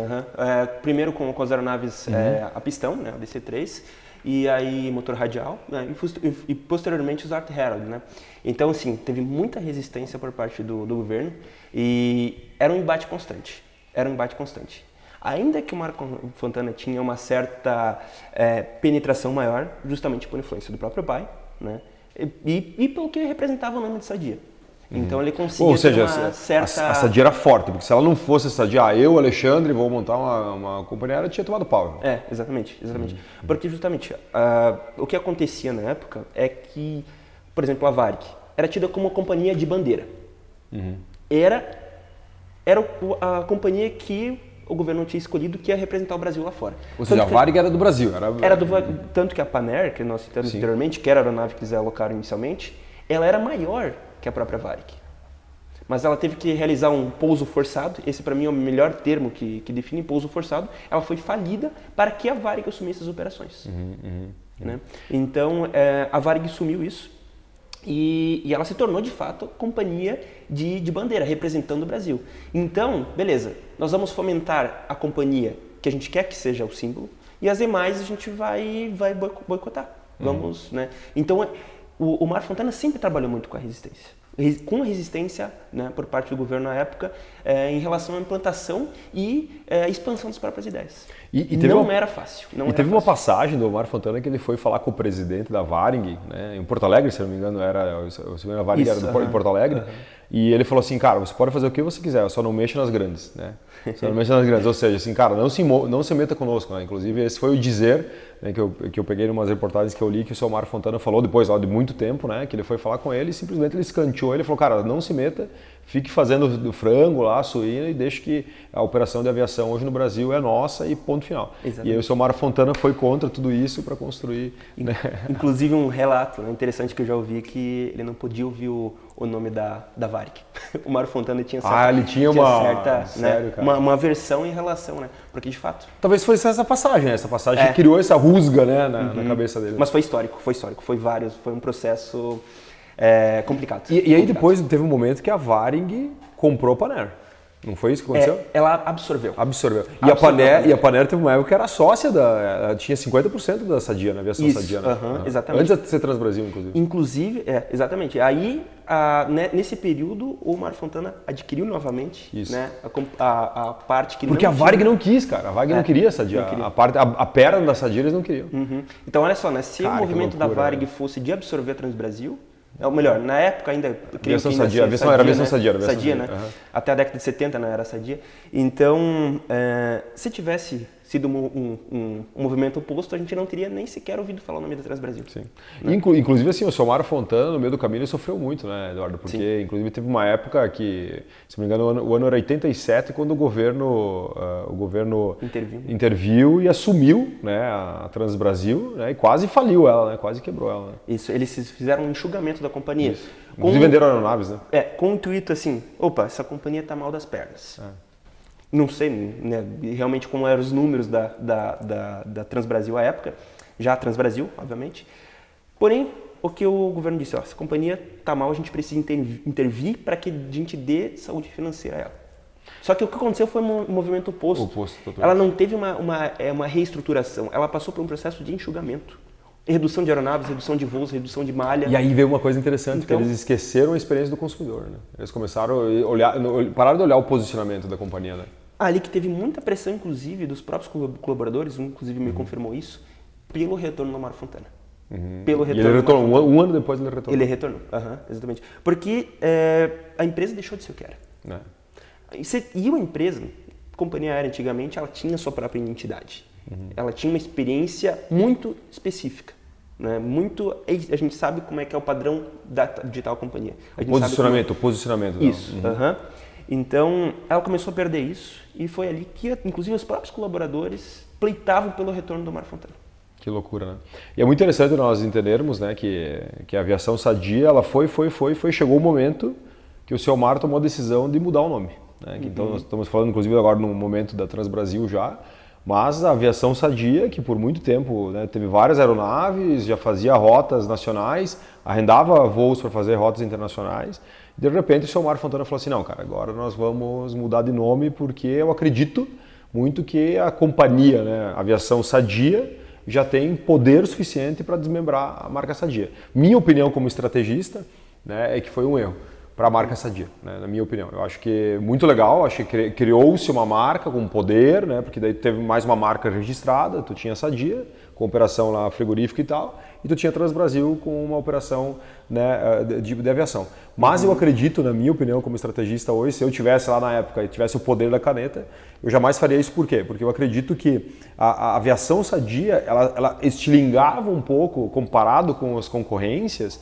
primeiro com as aeronaves a pistão, né, o DC-3, e aí motor radial, né, e posteriormente os Art Herald, né. Então, assim, teve muita resistência por parte do governo e era um embate constante. Ainda que o Marco Fontana tinha uma certa penetração maior, justamente por influência do próprio pai, né? E pelo que representava o nome de Sadia. Então ele conseguia. Ou seja, uma certa... a Sadia era forte, porque se ela não fosse a Sadia, eu, Alexandre, vou montar uma companhia, ela tinha tomado pau. Exatamente. Porque justamente o que acontecia na época é que, por exemplo, a Varig era tida como uma companhia de bandeira. Era a companhia que o governo tinha escolhido que ia representar o Brasil lá fora. Ou seja, a Varig era do Brasil. Tanto que a Panair, que nós citamos anteriormente, que era a aeronave que eles alocaram inicialmente, ela era maior que a própria Varig. Mas ela teve que realizar um pouso forçado, esse para mim é o melhor termo que define pouso forçado, ela foi falida para que a Varig assumisse as operações. Né? Então, a Varig assumiu isso e ela se tornou, de fato, companhia de bandeira, representando o Brasil. Então, beleza, nós vamos fomentar a companhia que a gente quer que seja o símbolo e as demais a gente vai boicotar. Vamos, né? Então, o Mar Fontana sempre trabalhou muito com a resistência, né, por parte do governo na época em relação à implantação e expansão das próprias ideias. Não era fácil. Teve uma passagem do Omar Fontana que ele foi falar com o presidente da Varig, né, em Porto Alegre, se não me engano, a Varig era em Porto Alegre, E ele falou assim, cara, você pode fazer o que você quiser, só não mexa nas grandes, né? Só não mexa nas grandes, ou seja, assim, cara, não se meta conosco, né? Inclusive esse foi o dizer, né, que eu peguei em umas reportagens que eu li, que o seu Mário Fontana falou depois, ó, de muito tempo, né, que ele foi falar com ele e simplesmente ele escanteou, ele falou, cara, não se meta, fique fazendo do frango lá, suína e deixe que a operação de aviação hoje no Brasil é nossa e ponto final. Exatamente. E aí o seu Mário Fontana foi contra tudo isso para construir, né? Inclusive um relato, né, interessante que eu já ouvi, que ele não podia ouvir o nome da Varig. O Mário Fontana tinha certa, ele tinha uma certa, sério, né, cara. uma aversão em relação, né? Porque de fato. Talvez fosse essa passagem que criou essa rusga, né, na cabeça dele. Mas foi histórico, foi um processo complicado. E aí depois teve um momento que a Varig comprou a Panair. Não foi isso que aconteceu? Ela absorveu. E a Panair teve uma época que era sócia ela tinha 50% da Sadia, na aviação Sadia. Né? Exatamente. Antes de ser Transbrasil, inclusive. Inclusive, exatamente. Aí, nesse período, o Mário Fontana adquiriu novamente, né, a parte que Porque a Varig não quis, cara. A Varig não queria a Sadia. Não queria. A perna da Sadia eles não queriam. Então, olha só, né, se Cara, o movimento da Varig fosse de absorver a Transbrasil, ou melhor, na época ainda... Aviação Sadia, era aviação Sadia. Sadia, né? Até a década de 70, né, era Sadia. Então, se tivesse sido um movimento oposto, a gente não teria nem sequer ouvido falar o nome da Transbrasil. Sim. Né? Inclusive, assim, o seu Mário Fontana, no meio do caminho, ele sofreu muito, né, Eduardo? Porque, sim, inclusive, teve uma época que, se não me engano, o ano era 87, quando o governo interviu e assumiu, né, a Transbrasil, né, e quase faliu ela, né, quase quebrou ela. Né? Isso, eles fizeram um enxugamento da companhia. Isso. Inclusive venderam aeronaves, né? Com o intuito assim, opa, essa companhia está mal das pernas. Não sei, né, realmente como eram os números da Transbrasil à época, já a Transbrasil, obviamente. Porém, o que o governo disse, essa companhia está mal, a gente precisa intervir para que a gente dê saúde financeira a ela. Só que o que aconteceu foi um movimento oposto. Ela não teve uma reestruturação, ela passou por um processo de enxugamento. Redução de aeronaves, redução de voos, redução de malha. E aí veio uma coisa interessante, que eles esqueceram a experiência do consumidor. Né? Eles começaram a pararam de olhar o posicionamento da companhia. Né? Ali que teve muita pressão, inclusive, dos próprios colaboradores, inclusive me confirmou isso, pelo retorno do Mário Fontana. Pelo retorno. E ele retornou, um ano depois ele retornou. Ele retornou, exatamente. Porque a empresa deixou de ser o que era. E uma empresa, companhia aérea antigamente, ela tinha sua própria identidade. Ela tinha uma experiência muito específica. Né? A gente sabe como é que é o padrão de tal companhia. Posicionamento. Isso. Então, ela começou a perder isso e foi ali que, inclusive, os próprios colaboradores pleitavam pelo retorno do Mário Fontana. Que loucura, né? E é muito interessante nós entendermos, né, que a aviação Sadia, ela foi, chegou o momento que o seu Mário tomou a decisão de mudar o nome. Né? Então, nós estamos falando, inclusive, agora no momento da Transbrasil já, mas a aviação Sadia, que por muito tempo, né, teve várias aeronaves, já fazia rotas nacionais, arrendava voos para fazer rotas internacionais, e de repente o seu Mário Fontana falou assim, não, cara, agora nós vamos mudar de nome porque eu acredito muito que a companhia, né, a aviação Sadia, já tem poder suficiente para desmembrar a marca Sadia. Minha opinião como estrategista, né, é que foi um erro para a marca Sadia, né, na minha opinião. Eu acho que muito legal, acho que criou-se uma marca com poder, né, porque daí teve mais uma marca registrada, tu tinha Sadia, com operação lá frigorífica e tal, e tu tinha Transbrasil com uma operação, né, de aviação. Mas eu acredito, na minha opinião, como estrategista hoje, se eu tivesse lá na época e tivesse o poder da caneta, eu jamais faria isso. Por quê? Porque eu acredito que a aviação Sadia, ela estilingava um pouco, comparado com as concorrências,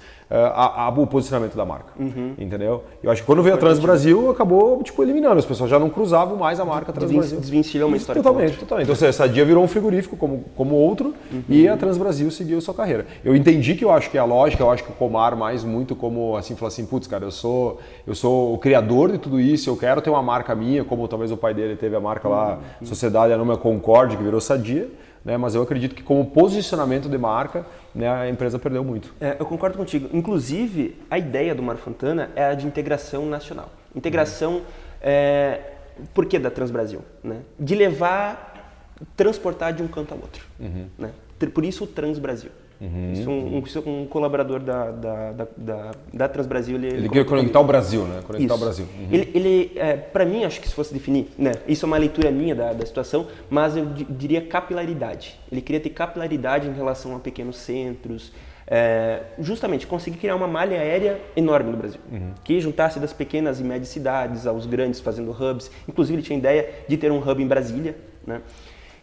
o posicionamento da marca, entendeu? Eu acho que quando veio a Transbrasil, acabou eliminando, as pessoas já não cruzavam mais a marca Transbrasil. Desvencilhou uma história totalmente. Então, a Sadia virou um frigorífico como outro e a Transbrasil seguiu sua carreira. Eu entendi que eu acho que é a lógica, eu acho que o Comar mais muito como assim, falar assim, putz, cara, eu sou o criador de tudo isso, eu quero ter uma marca minha, como talvez o pai dele teve a marca lá, Sociedade Anônima Concorde, que virou Sadia, né? Mas eu acredito que como posicionamento de marca, né, a empresa perdeu muito. Eu concordo contigo. Inclusive, a ideia do Mário Fontana é a de integração nacional. Integração, por que da Transbrasil? Né? De transportar de um canto ao outro. Né? Por isso o Transbrasil. Isso um colaborador da Transbrasil. Ele queria conectar o Brasil, né? Conectar o Brasil. Para mim, acho que se fosse definir, né? Isso é uma leitura minha da situação, mas eu diria capilaridade. Ele queria ter capilaridade em relação a pequenos centros, justamente conseguir criar uma malha aérea enorme no Brasil, que juntasse das pequenas e médias cidades aos grandes, fazendo hubs. Inclusive ele tinha ideia de ter um hub em Brasília, né?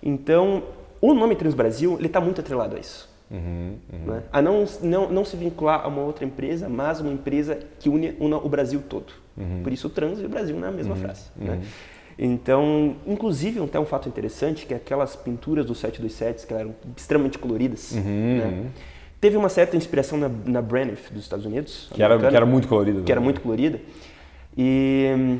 Então, o nome Transbrasil, ele está muito atrelado a isso. Né? A não se vincular a uma outra empresa, mas uma empresa que una o Brasil todo. Por isso o Trans e o Brasil na mesma frase. Né? Então, inclusive, até um fato interessante, que é aquelas pinturas do 727, que eram extremamente coloridas, né? Teve uma certa inspiração na Braniff dos Estados Unidos. Que era muito colorida. Que era muito colorida. E,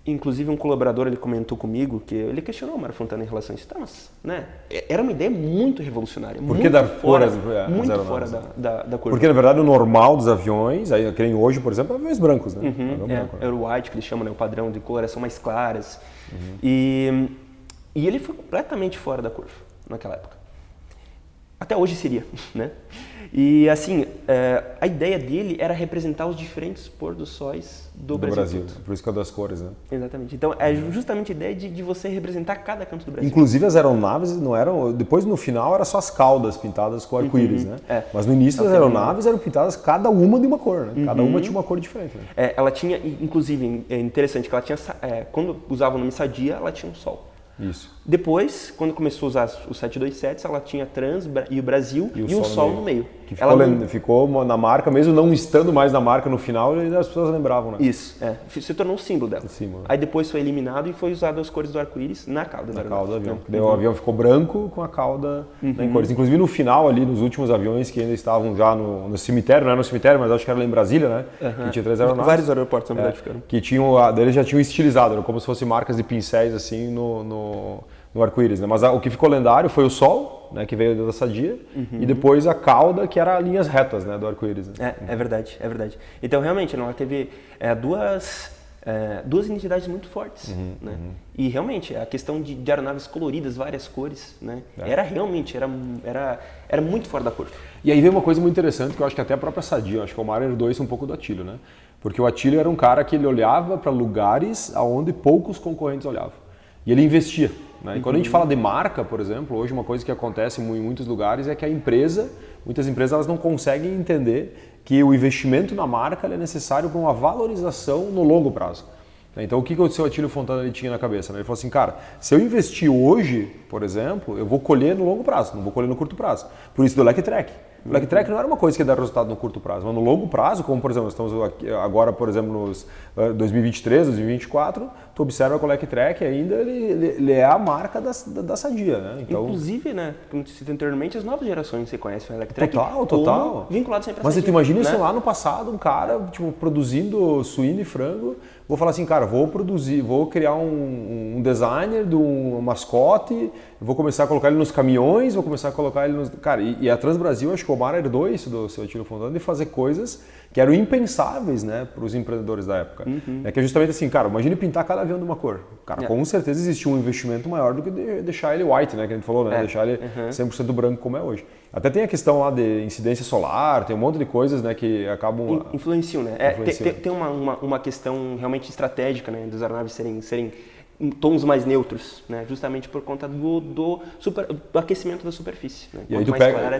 inclusive, um colaborador ele comentou comigo que ele questionou o Mário Fontana em relação a isso. Tá, mas, né, era uma ideia muito revolucionária. Por que dar fora muito fora da curva. Porque, na verdade, o normal dos aviões, aí, que nem hoje, por exemplo, é aviões brancos, né? É o white, que eles chamam, né, o padrão de coloração mais claras. E ele foi completamente fora da curva naquela época. Até hoje seria, né? E assim, a ideia dele era representar os diferentes pôr do sóis do Brasil. Por isso que é das cores, né? Exatamente. Então é justamente a ideia de você representar cada canto do Brasil. Inclusive as aeronaves não eram, depois no final era só as caudas pintadas com arco-íris, né? Mas no início as aeronaves eram pintadas cada uma de uma cor, né? Cada uma tinha uma cor diferente. Né? Ela tinha, inclusive, é interessante que ela tinha, quando usava o nome Sadia, ela tinha um sol. Isso. Depois, quando começou a usar os 727, ela tinha Trans e o Brasil e um sol no meio. Que ficou na marca, mesmo não estando mais na marca no final, as pessoas lembravam, né? Isso, se tornou um símbolo dela. Aí depois foi eliminado e foi usado as cores do arco-íris na cauda. Na cauda do avião. Daí o avião ficou branco com a cauda em cores. Inclusive no final ali, nos últimos aviões que ainda estavam já no cemitério, não era no cemitério, mas acho que era lá em Brasília, né? Que tinha 3 aeronaves. Vários aeroportos, na verdade, ficaram. Que eles já tinham estilizado, como se fossem marcas de pincéis assim no arco-íris, né? Mas o que ficou lendário foi o sol, né, que veio da Sadia, e depois a cauda, que era linhas retas, né, do arco-íris. Né? É verdade. Então, realmente, ela teve duas identidades muito fortes. Né? E, realmente, a questão de aeronaves coloridas, várias cores, né? Era muito fora da curva. E aí veio uma coisa muito interessante, que eu acho que até a própria Sadia, eu acho que o Mário herdou isso um pouco do Attilio, né? Porque o Attilio era um cara que ele olhava para lugares aonde poucos concorrentes olhavam. E ele investia. Né? E quando a gente fala de marca, por exemplo, hoje uma coisa que acontece em muitos lugares é que muitas empresas elas não conseguem entender que o investimento na marca é necessário para uma valorização no longo prazo. Então o que o seu Attilio Fontana ele tinha na cabeça? Né? Ele falou assim, cara, se eu investir hoje, por exemplo, eu vou colher no longo prazo, não vou colher no curto prazo. Por isso do Leque Track. O Leque Track não era uma coisa que ia dar resultado no curto prazo, mas no longo prazo, como por exemplo, nós estamos aqui, agora, por exemplo, nos 2023, 2024, tu observa que o Leque Track ainda ele é a marca da Sadia, né? Então, inclusive, né, como você citou anteriormente, as novas gerações você conhece o Leque Track. Total. Vinculado sempre a Mas Sadia, você imagina né? isso lá no passado, um cara produzindo suíno e frango, vou falar assim, cara, vou criar um designer de um mascote, vou começar a colocar ele nos caminhões, vou começar a colocar ele nos... Cara, e a Transbrasil, acho que o Omar herdou isso do seu Attilio Fontana, de fazer coisas que eram impensáveis, né, para os empreendedores da época. É que é justamente assim, cara, imagine pintar cada avião de uma cor. Cara, com certeza existia um investimento maior do que deixar ele white, né, que a gente falou, né, deixar ele 100% branco como é hoje. Até tem a questão lá de incidência solar, tem um monte de coisas, né, que acabam... Influenciam, né? Tem uma questão realmente estratégica, né, das aeronaves serem em tons mais neutros, né? Justamente por conta do aquecimento da superfície. Né? E aí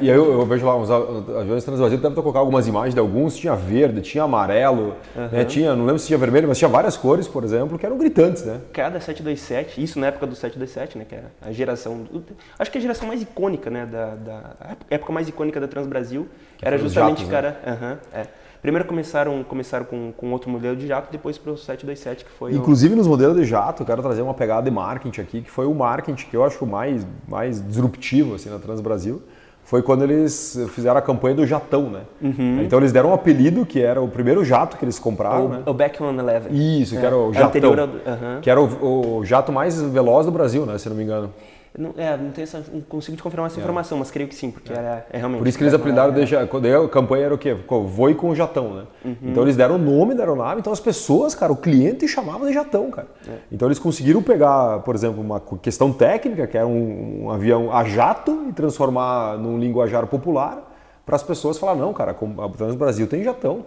aí eu vejo lá, os aviões Transbrasil devem colocar algumas imagens de alguns, tinha verde, tinha amarelo, né? Não lembro se tinha vermelho, mas tinha várias cores, por exemplo, que eram gritantes, né? Cada 727, isso na época do 727, né? Que era a geração, acho que a geração mais icônica, né? A época mais icônica da Transbrasil, que era justamente, jatos, cara... Né? Primeiro começaram com outro modelo de jato, depois para o 727, que foi... Inclusive nos modelos de jato, eu quero trazer uma pegada de marketing aqui, que foi o marketing que eu acho mais disruptivo assim, na Transbrasil, foi quando eles fizeram a campanha do jatão, né? Então eles deram um apelido, que era o primeiro jato que eles compraram, né? O Back 111. Isso, que era o jatão, que era o jato mais veloz do Brasil, né? Se não me engano. Não consigo te confirmar essa informação, mas creio que sim, porque era realmente... Por isso que eles apelidaram, a campanha era o quê? Voe com o jatão, né? Então eles deram o nome da aeronave, então as pessoas, cara, o cliente chamava de jatão, cara. Então eles conseguiram pegar, por exemplo, uma questão técnica, que era um avião a jato, e transformar num linguajar popular, para as pessoas falar, não, cara, a Transbrasil tem jatão.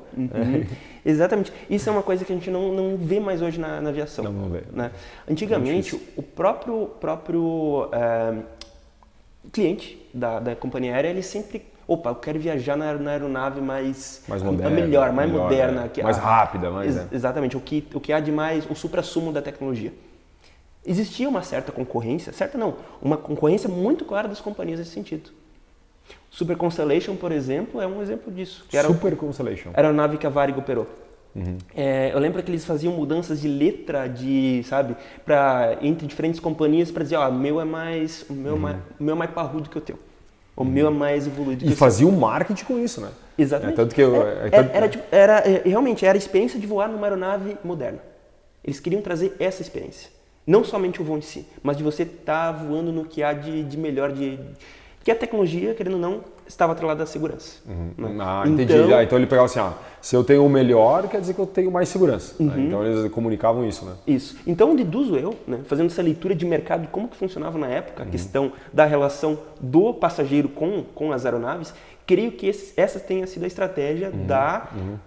Exatamente. Isso é uma coisa que a gente não vê mais hoje na aviação. Não vê. Né? Antigamente, o próprio cliente da companhia aérea, ele sempre Opa, eu quero viajar na aeronave mais moderna, melhor, mais moderna. Mais rápida. Exatamente, o que há de mais, o suprassumo da tecnologia. Existia uma certa concorrência, uma concorrência muito clara das companhias nesse sentido. Super Constellation, por exemplo, é um exemplo disso. Que era Super Constellation. Era a nave que a Varig operou. Uhum. Eu lembro que eles faziam mudanças de letra, entre diferentes companhias para dizer, o meu é mais parrudo que o teu. O meu é mais evoluído que o teu. E fazia um marketing com isso, né? Exatamente. Tanto que realmente, era a experiência de voar numa aeronave moderna. Eles queriam trazer essa experiência. Não somente o voo em si, mas de você estar voando no que há de melhor, que a tecnologia, querendo ou não, estava atrelada à segurança. Né? Entendi. Então ele pegava assim, se eu tenho o melhor, quer dizer que eu tenho mais segurança. Né? Então eles comunicavam isso, né? Isso. Então deduzo eu, né, fazendo essa leitura de mercado, como que funcionava na época, a questão da relação do passageiro com as aeronaves, creio que essa tenha sido a estratégia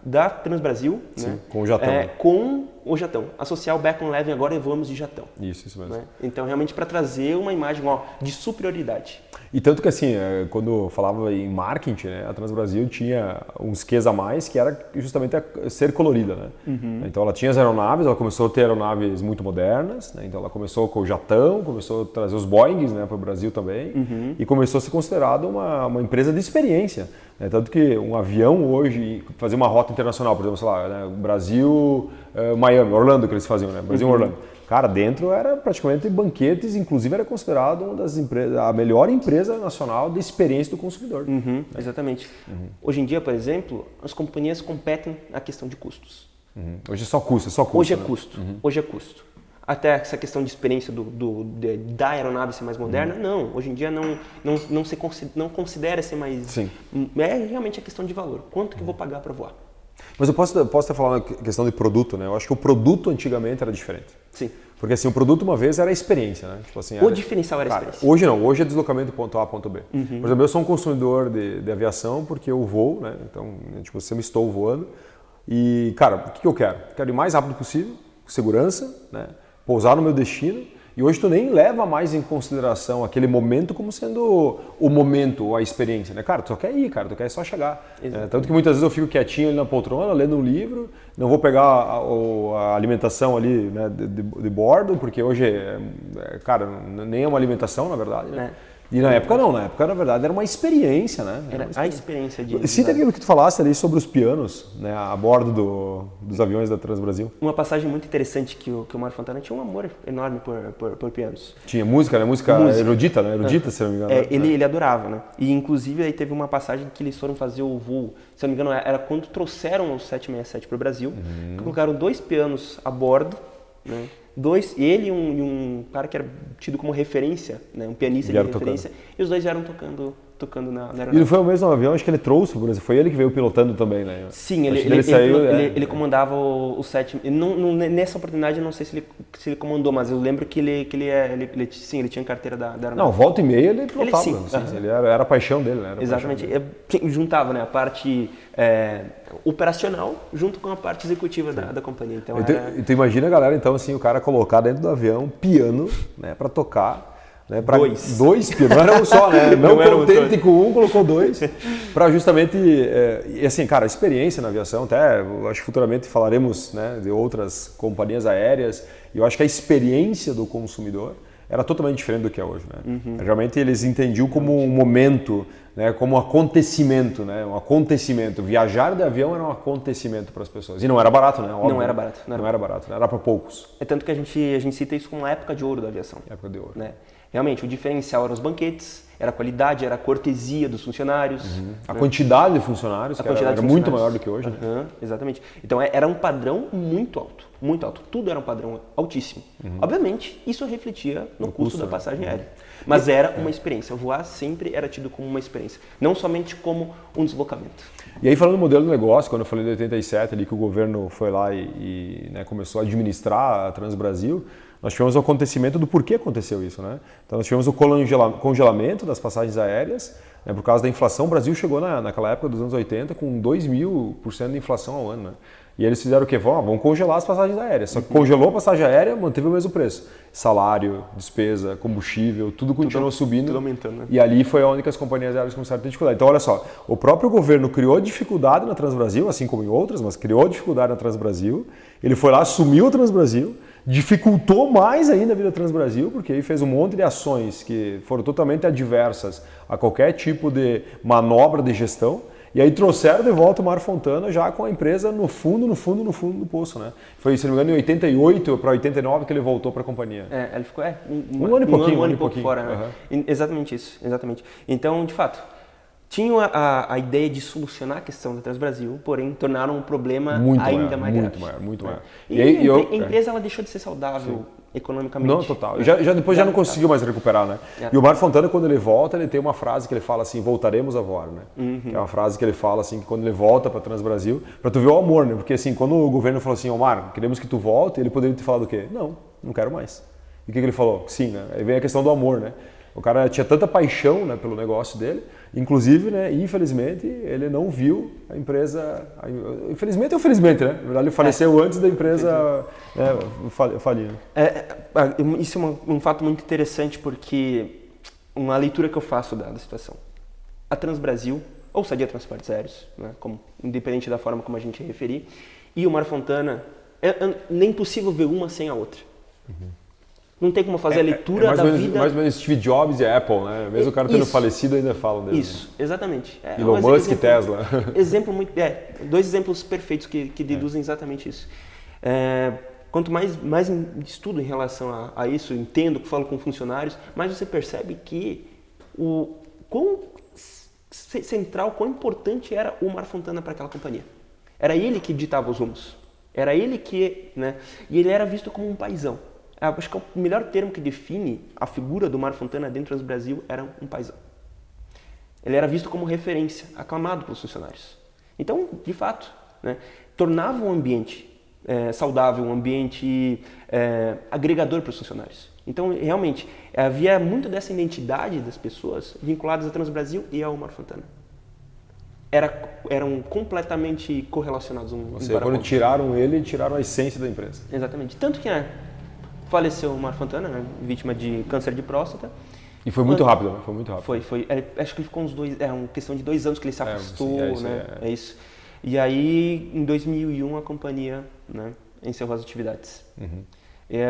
da Transbrasil, sim, né? Com o Jatão. Com o Jatão. Associar o Back on Levin agora e voamos de Jatão. Isso mesmo. Né? Então, realmente, para trazer uma imagem de superioridade. E tanto que assim, quando falava em marketing, né, a Transbrasil tinha uns Qs a mais, que era justamente ser colorida, né? Então ela tinha as aeronaves, ela começou a ter aeronaves muito modernas, né? Então ela começou com o Jatão, começou a trazer os Boeings, né, para o Brasil também, e começou a ser considerada uma empresa de experiência. Né? Tanto que um avião hoje, fazer uma rota internacional, por exemplo, sei lá, né, Brasil, Miami, Orlando que eles faziam, né? Brasil, Orlando. Cara, dentro era praticamente banquetes, inclusive era considerado uma das empresas, a melhor empresa nacional de experiência do consumidor. Né? Exatamente. Hoje em dia, por exemplo, as companhias competem na questão de custos. Hoje é só custo, Hoje é né? custo. Hoje é custo. Até essa questão de experiência da aeronave ser mais moderna, não. Hoje em dia não considera ser mais... Sim. É realmente a questão de valor. Quanto que eu vou pagar para voar? Mas eu posso até falar uma questão de produto, né? Eu acho que o produto antigamente era diferente. Sim. Porque assim, o produto uma vez era a experiência, né? Tipo assim, O diferencial era a experiência. Hoje não, hoje é deslocamento do ponto A ao ponto B. Por exemplo, eu sou um consumidor de aviação porque eu voo, né? Então, tipo, eu sempre estou voando. E, cara, o que eu quero? Quero ir o mais rápido possível, com segurança, né? Pousar no meu destino. E hoje tu nem leva mais em consideração aquele momento como sendo o momento ou a experiência, né? Cara, tu só quer ir, cara, tu quer só chegar. Tanto que muitas vezes eu fico quietinho ali na poltrona, lendo um livro, não vou pegar a alimentação ali, né, de bordo, porque hoje, cara, nem é uma alimentação, na verdade, né? E na época não, na época na verdade era uma experiência, né? Era a experiência de... Cita aquilo que tu falaste ali sobre os pianos, né, a bordo dos aviões da Transbrasil. Uma passagem muito interessante que o Mário Fontana tinha um amor enorme por pianos. Tinha música, né? Música erudita, né? Erudita, se não me engano. Ele adorava, né? E inclusive aí teve uma passagem que eles foram fazer o voo, se não me engano, era quando trouxeram o 767 para o Brasil, colocaram 2 pianos a bordo, né? Ele e um cara que era tido como referência, né? Um pianista de referência, e os dois vieram tocando na aeronave. E não foi o mesmo avião, acho que ele trouxe, por exemplo, foi ele que veio pilotando também, né? Sim, ele comandava o 7. Nessa oportunidade, eu não sei se ele comandou, mas eu lembro que ele tinha carteira da aeronave. Não, volta e meia ele pilotava. Sim. Ele era a paixão dele, né? Exatamente. Juntava, né, a parte operacional junto com a parte executiva da companhia. Então, tu imagina, galera, então, assim, o cara colocar dentro do avião piano, né, para tocar. Né, dois pianos, não era um só, né? Não contente com um, colocou 2, para justamente, e assim, cara, a experiência na aviação, até, eu acho que futuramente falaremos, né, de outras companhias aéreas, e eu acho que a experiência do consumidor era totalmente diferente do que é hoje, né? Realmente eles entendiam como um momento, né, como um acontecimento, né? Um acontecimento. Viajar de avião era um acontecimento para as pessoas. E não era barato, né? Óbvio. Não era barato. Não era barato, era para poucos. É tanto que a gente cita isso como a época de ouro da aviação. Época de ouro. Né? Realmente, o diferencial eram os banquetes, era a qualidade, era a cortesia dos funcionários. A quantidade de funcionários, era muito maior do que hoje. Né? Exatamente. Então, era um padrão muito alto. Muito alto. Tudo era um padrão altíssimo. Obviamente, isso refletia no custo da passagem aérea. Mas era uma experiência. Voar sempre era tido como uma experiência. Não somente como um deslocamento. E aí, falando do modelo de negócio, quando eu falei de 87, ali que o governo foi lá e né, começou a administrar a Transbrasil, nós tivemos o acontecimento do porquê aconteceu isso, né? Então nós tivemos o congelamento das passagens aéreas, né, por causa da inflação. O Brasil chegou naquela época dos anos 80 com 2.000% de inflação ao ano, né? E eles fizeram o quê? Vamos congelar as passagens aéreas. Só que congelou a passagem aérea, manteve o mesmo preço. Salário, despesa, combustível, tudo continuou subindo. Tudo aumentando, né? E ali foi onde as companhias aéreas começaram a ter dificuldade. Então, olha só, o próprio governo criou dificuldade na Transbrasil, assim como em outras, mas criou dificuldade na Transbrasil. Ele foi lá, assumiu a Transbrasil, dificultou mais ainda a vida da Transbrasil, porque aí fez um monte de ações que foram totalmente adversas a qualquer tipo de manobra de gestão. E aí trouxeram de volta o Mário Fontana já com a empresa no fundo do poço, né? Foi, se não me engano, em 88 para 89 que ele voltou para a companhia. Ele ficou um ano e pouquinho fora, né? Uhum. Exatamente isso, exatamente. Então, de fato, tinham a ideia de solucionar a questão da Transbrasil, porém tornaram um problema ainda mais grave. Muito maior. E a empresa ela deixou de ser saudável economicamente. Não, total. Depois já não conseguiu mais recuperar, né? E o Mário Fontana, quando ele volta, ele tem uma frase que ele fala assim, voltaremos a voar, né? Uhum. Que é uma frase que ele fala assim, que quando ele volta para a Transbrasil, para tu ver o amor, né? Porque assim, quando o governo falou assim, Mário, queremos que tu volte, ele poderia ter falado o quê? Não quero mais. E o que ele falou? Sim, né? Aí vem a questão do amor, né? O cara tinha tanta paixão, né, pelo negócio dele, inclusive, né, infelizmente, ele não viu a empresa, infelizmente ou felizmente, né? Na verdade, ele faleceu antes da empresa falir. Isso é um fato muito interessante porque uma leitura que eu faço da situação. A Transbrasil, ou Sadia Transportes Aéreos, né, independente da forma como a gente referir, e o Mário Fontana, é nem possível ver uma sem a outra. Uhum. Não tem como fazer a leitura da vida... Mais ou menos Steve Jobs e Apple, né? Mesmo o cara tendo falecido, ainda falam dele. Isso, exatamente. Elon Musk e Tesla. Dois exemplos perfeitos que deduzem exatamente isso. Quanto mais estudo em relação a isso, entendo, falo com funcionários, mais você percebe que o quão central, quão importante era o Mário Fontana para aquela companhia. Era ele que ditava os rumos. Era ele que... né? E ele era visto como um paizão. Acho que o melhor termo que define a figura do Mário Fontana dentro do Brasil era um paizão. Ele era visto como referência, aclamado pelos funcionários. Então, de fato, né, tornava um ambiente saudável, um ambiente agregador para os funcionários. Então, realmente, havia muito dessa identidade das pessoas vinculadas à Transbrasil e ao Mário Fontana. Eram completamente correlacionados um para quando tiraram ele, tiraram a essência da empresa. Exatamente. Tanto que faleceu o Mário Fontana, né, vítima de câncer de próstata. E foi muito rápido, né? Foi muito rápido. Foi. Acho que ele ficou uma questão de 2 anos que ele se afastou, né? É isso. E aí, em 2001, a companhia, né, encerrou as atividades. Uhum.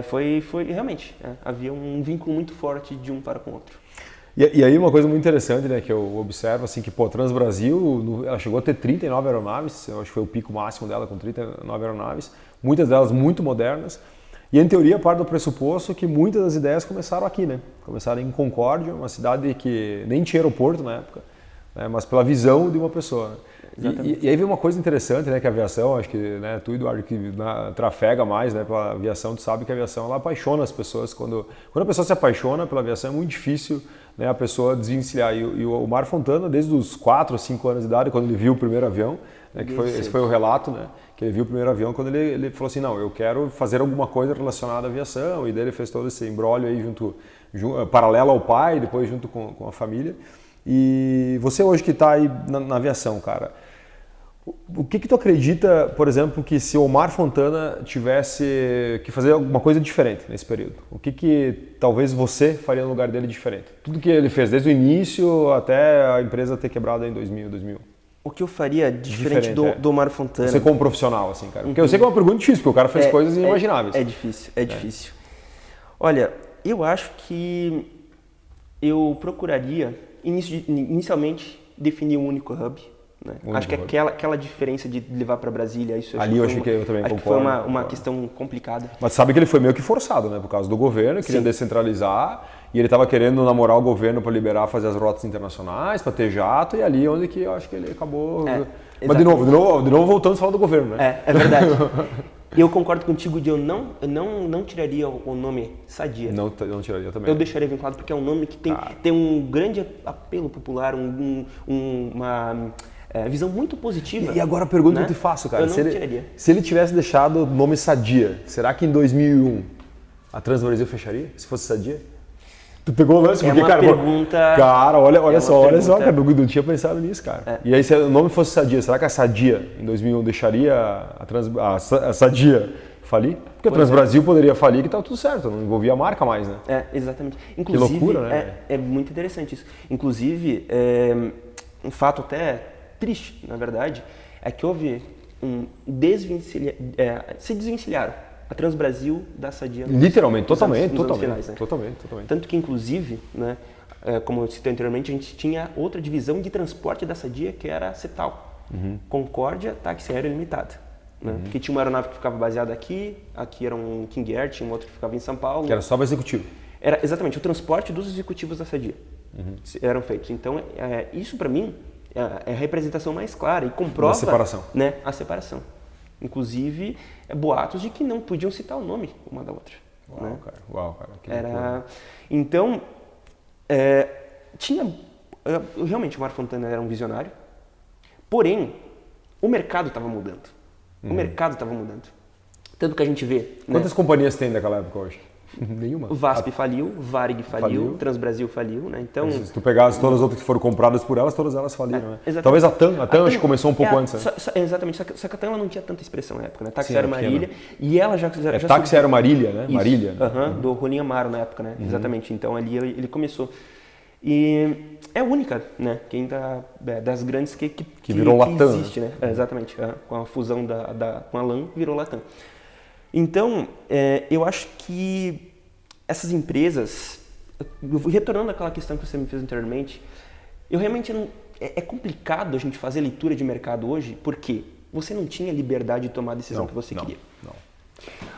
Foi realmente, havia um vínculo muito forte de um para com o outro. E aí uma coisa muito interessante, né, que eu observo, assim, que a Transbrasil, ela chegou a ter 39 aeronaves, eu acho que foi o pico máximo dela, com 39 aeronaves, muitas delas muito modernas. E, em teoria, parte do pressuposto que muitas das ideias começaram aqui, né? Começaram em Concórdia, uma cidade que nem tinha aeroporto na época, né? Mas pela visão de uma pessoa. Né? E aí vem uma coisa interessante, né? Que a aviação, acho que, né, tu, Eduardo, que trafega mais, né, pela aviação, tu sabe que a aviação ela apaixona as pessoas. Quando a pessoa se apaixona pela aviação, é muito difícil, né, a pessoa desvencilhar. E o Mário Fontana, desde os 4 ou 5 anos de idade, quando ele viu o primeiro avião, né, esse foi o relato, né? Que ele viu o primeiro avião, quando ele falou assim, não, eu quero fazer alguma coisa relacionada à aviação, e daí ele fez todo esse imbróglio aí paralelo ao pai, depois junto com a família. E você hoje que está aí na aviação, cara, o que tu acredita, por exemplo, que se o Mário Fontana tivesse que fazer alguma coisa diferente nesse período? O que talvez você faria no lugar dele diferente? Tudo que ele fez, desde o início até a empresa ter quebrado em 2000. O que eu faria diferente do Mário Fontana? Você como profissional, assim, cara. Porque eu sei que é uma pergunta difícil, porque o cara fez coisas inimagináveis. É difícil. Olha, eu acho que eu procuraria, inicialmente, definir um único hub. Né? Acho que aquela diferença de levar para Brasília, isso ali eu achei que eu também concordo. Que foi uma questão complicada. Mas sabe que ele foi meio que forçado, né? Por causa do governo, queria descentralizar, e ele estava querendo namorar o governo para liberar, fazer as rotas internacionais, para ter jato, e ali onde que eu acho que ele acabou... Mas de novo voltando a falar do governo, né? É verdade. Eu concordo contigo de eu não tiraria o nome Sadia. Não tiraria também. Eu deixaria vinculado porque é um nome que tem um grande apelo popular, uma visão muito positiva. E agora a pergunta, né, que eu te faço, cara. Se ele tivesse deixado o nome Sadia, será que em 2001 a Transbrasil fecharia? Se fosse Sadia? Tu pegou o lance? Porque, uma cara, pergunta... Cara, olha só, cara, não tinha pensado nisso, cara. É. E aí, se o nome fosse Sadia, será que a Sadia, em 2001, deixaria a Sadia falir? Porque a Transbrasil poderia falir, que tava tudo certo, não envolvia a marca mais, né? Exatamente. Inclusive, que loucura, né? É muito interessante isso. Inclusive, um fato até triste, na verdade, é que houve se desvencilharam a Transbrasil da Sadia. Literalmente, totalmente. Finais, né? Totalmente. Tanto que, inclusive, né, como eu citei anteriormente, a gente tinha outra divisão de transporte da Sadia, que era a Cetal. Concórdia Táxi Aéreo Limitada. Né? Porque tinha uma aeronave que ficava baseada aqui era um King Air, tinha um outro que ficava em São Paulo. Que era só para executivo. Era exatamente o transporte dos executivos da Sadia. Eram feitos. Então, isso para mim é a representação mais clara e comprova, a separação. Né, a separação. Inclusive, boatos de que não podiam citar o nome uma da outra. Uau, cara. Que loucura. Então, realmente o Mário Fontana era um visionário, porém, o mercado estava mudando. O mercado estava mudando. Tanto que a gente vê... Quantas companhias tem daquela época hoje? Nenhuma. O VASP faliu, Varig faliu, Transbrasil faliu, né? Então, se tu pegasse todas as outras que foram compradas por elas, todas elas faliram, né? Exatamente. Talvez a TAM acho que começou um pouco antes, né? Exatamente, só que a TAM ela não tinha tanta expressão na época, né? Táxi Aéreo Marília, e ela já Táxi Aéreo Marília, né? Isso. Marília. Do Rolim Amaro na época, né? Exatamente, então ali ele começou. E é a única, né? Que ainda das grandes que virou Latam, existe, né? Exatamente, com a fusão com a LAN virou Latam. Então, eu acho que essas empresas, retornando àquela questão que você me fez anteriormente, eu realmente não, é complicado a gente fazer leitura de mercado hoje, porque você não tinha liberdade de tomar a decisão que você queria. Não.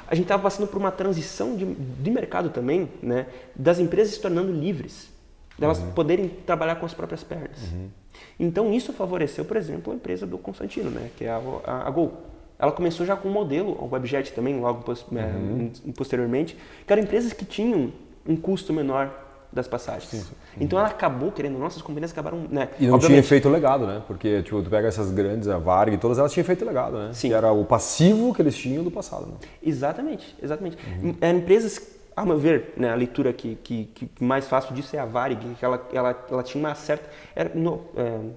A gente estava passando por uma transição de mercado também, né, das empresas se tornando livres, delas poderem trabalhar com as próprias pernas. Então isso favoreceu, por exemplo, a empresa do Constantino, né, que é a Gol. Ela começou já com um modelo, o Webjet também, logo posteriormente, que eram empresas que tinham um custo menor das passagens. Então ela acabou querendo, nossas companhias acabaram... Né, e não tinha efeito legado, né? Porque tipo, tu pega essas grandes, a Varig, todas elas tinham efeito legado, né? Sim. Que era o passivo que eles tinham do passado. Né? Exatamente. Eram empresas, a meu ver, né, a leitura que mais fácil disso é a Varig, que ela tinha uma certa...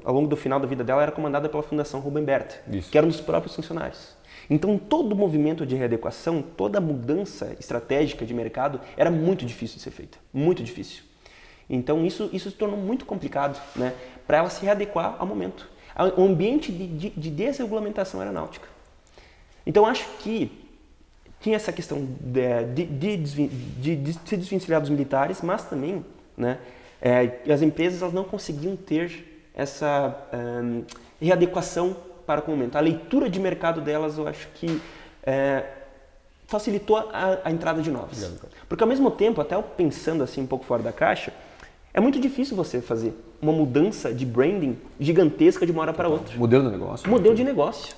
ao longo do final da vida dela, era comandada pela Fundação Rubem Berta, que era um dos próprios funcionários. Então, todo o movimento de readequação, toda a mudança estratégica de mercado era muito difícil de ser feita, muito difícil. Então, isso se tornou muito complicado, né, para ela se readequar ao momento. O ambiente de desregulamentação aeronáutica. Então, acho que tinha essa questão de se desvencilhar dos militares, mas também, né, as empresas elas não conseguiam ter essa readequação para o momento. A leitura de mercado delas, eu acho que facilitou a entrada de novos. Porque ao mesmo tempo, até eu pensando assim um pouco fora da caixa, é muito difícil você fazer uma mudança de branding gigantesca de uma hora para outra. Modelo de negócio. Modelo de negócio.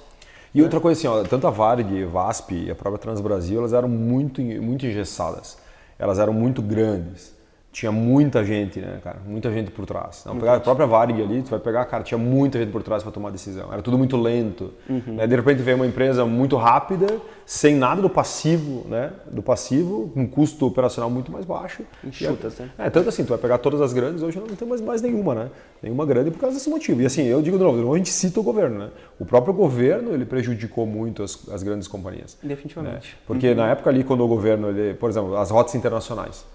E outra coisa assim, ó, tanto a Varig, a VASP e a própria Transbrasil, elas eram muito engessadas. Elas eram muito grandes. Tinha muita gente, né, cara? Muita gente por trás. Não, pegar a própria Varig ali, tu vai pegar, cara, tinha muita gente por trás para tomar decisão. Era tudo muito lento. Né? De repente veio uma empresa muito rápida, sem nada do passivo, né? Com um custo operacional muito mais baixo. Enxutas, né? Tanto assim, tu vai pegar todas as grandes, hoje não tem mais nenhuma, né? Nenhuma grande por causa desse motivo. E assim, eu digo de novo, a gente cita o governo, né? O próprio governo, ele prejudicou muito as grandes companhias. Definitivamente. Né? Porque na época ali, quando o governo, por exemplo, as rotas internacionais,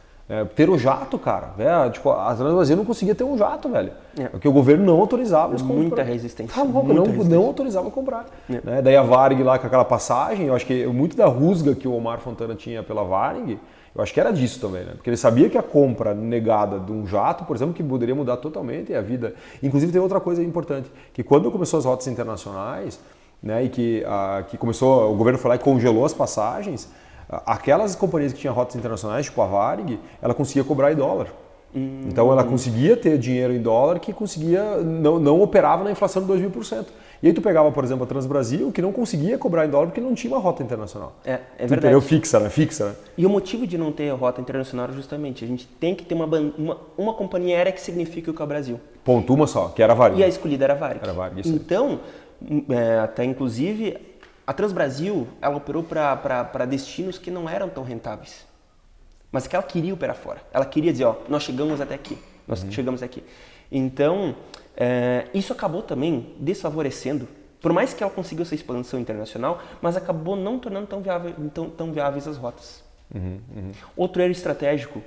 ter o jato, cara, tipo, a Transbrasil não conseguia ter um jato, velho. Porque o governo não autorizava os compras. Muita resistência. Tá louco, não autorizava a comprar. Né? Daí a Varig lá com aquela passagem, eu acho que muito da rusga que o Omar Fontana tinha pela Varig, eu acho que era disso também, né? Porque ele sabia que a compra negada de um jato, por exemplo, que poderia mudar totalmente a vida. Inclusive tem outra coisa importante, que quando começou as rotas internacionais, né, e que começou, o governo foi lá e congelou as passagens, aquelas companhias que tinham rotas internacionais, tipo a Varig, ela conseguia cobrar em dólar. Então ela conseguia ter dinheiro em dólar que conseguia, não operava na inflação de 2.000%. E aí tu pegava, por exemplo, a Transbrasil, que não conseguia cobrar em dólar porque não tinha uma rota internacional. É verdade. Entendeu? Fixa, né? E o motivo de não ter rota internacional é justamente, a gente tem que ter uma companhia aérea que signifique o que é o Brasil. Ponto, uma só, que era a Varig. E a escolhida era a Varig. Era a Varig, isso. Então, até inclusive... A Transbrasil, ela operou para destinos que não eram tão rentáveis. mas que ela queria operar fora. Ela queria dizer, ó, nós chegamos até aqui, nós chegamos aqui. Então, isso acabou também desfavorecendo, por mais que ela conseguiu essa expansão internacional, mas acabou não tornando tão viáveis as rotas. Outro erro estratégico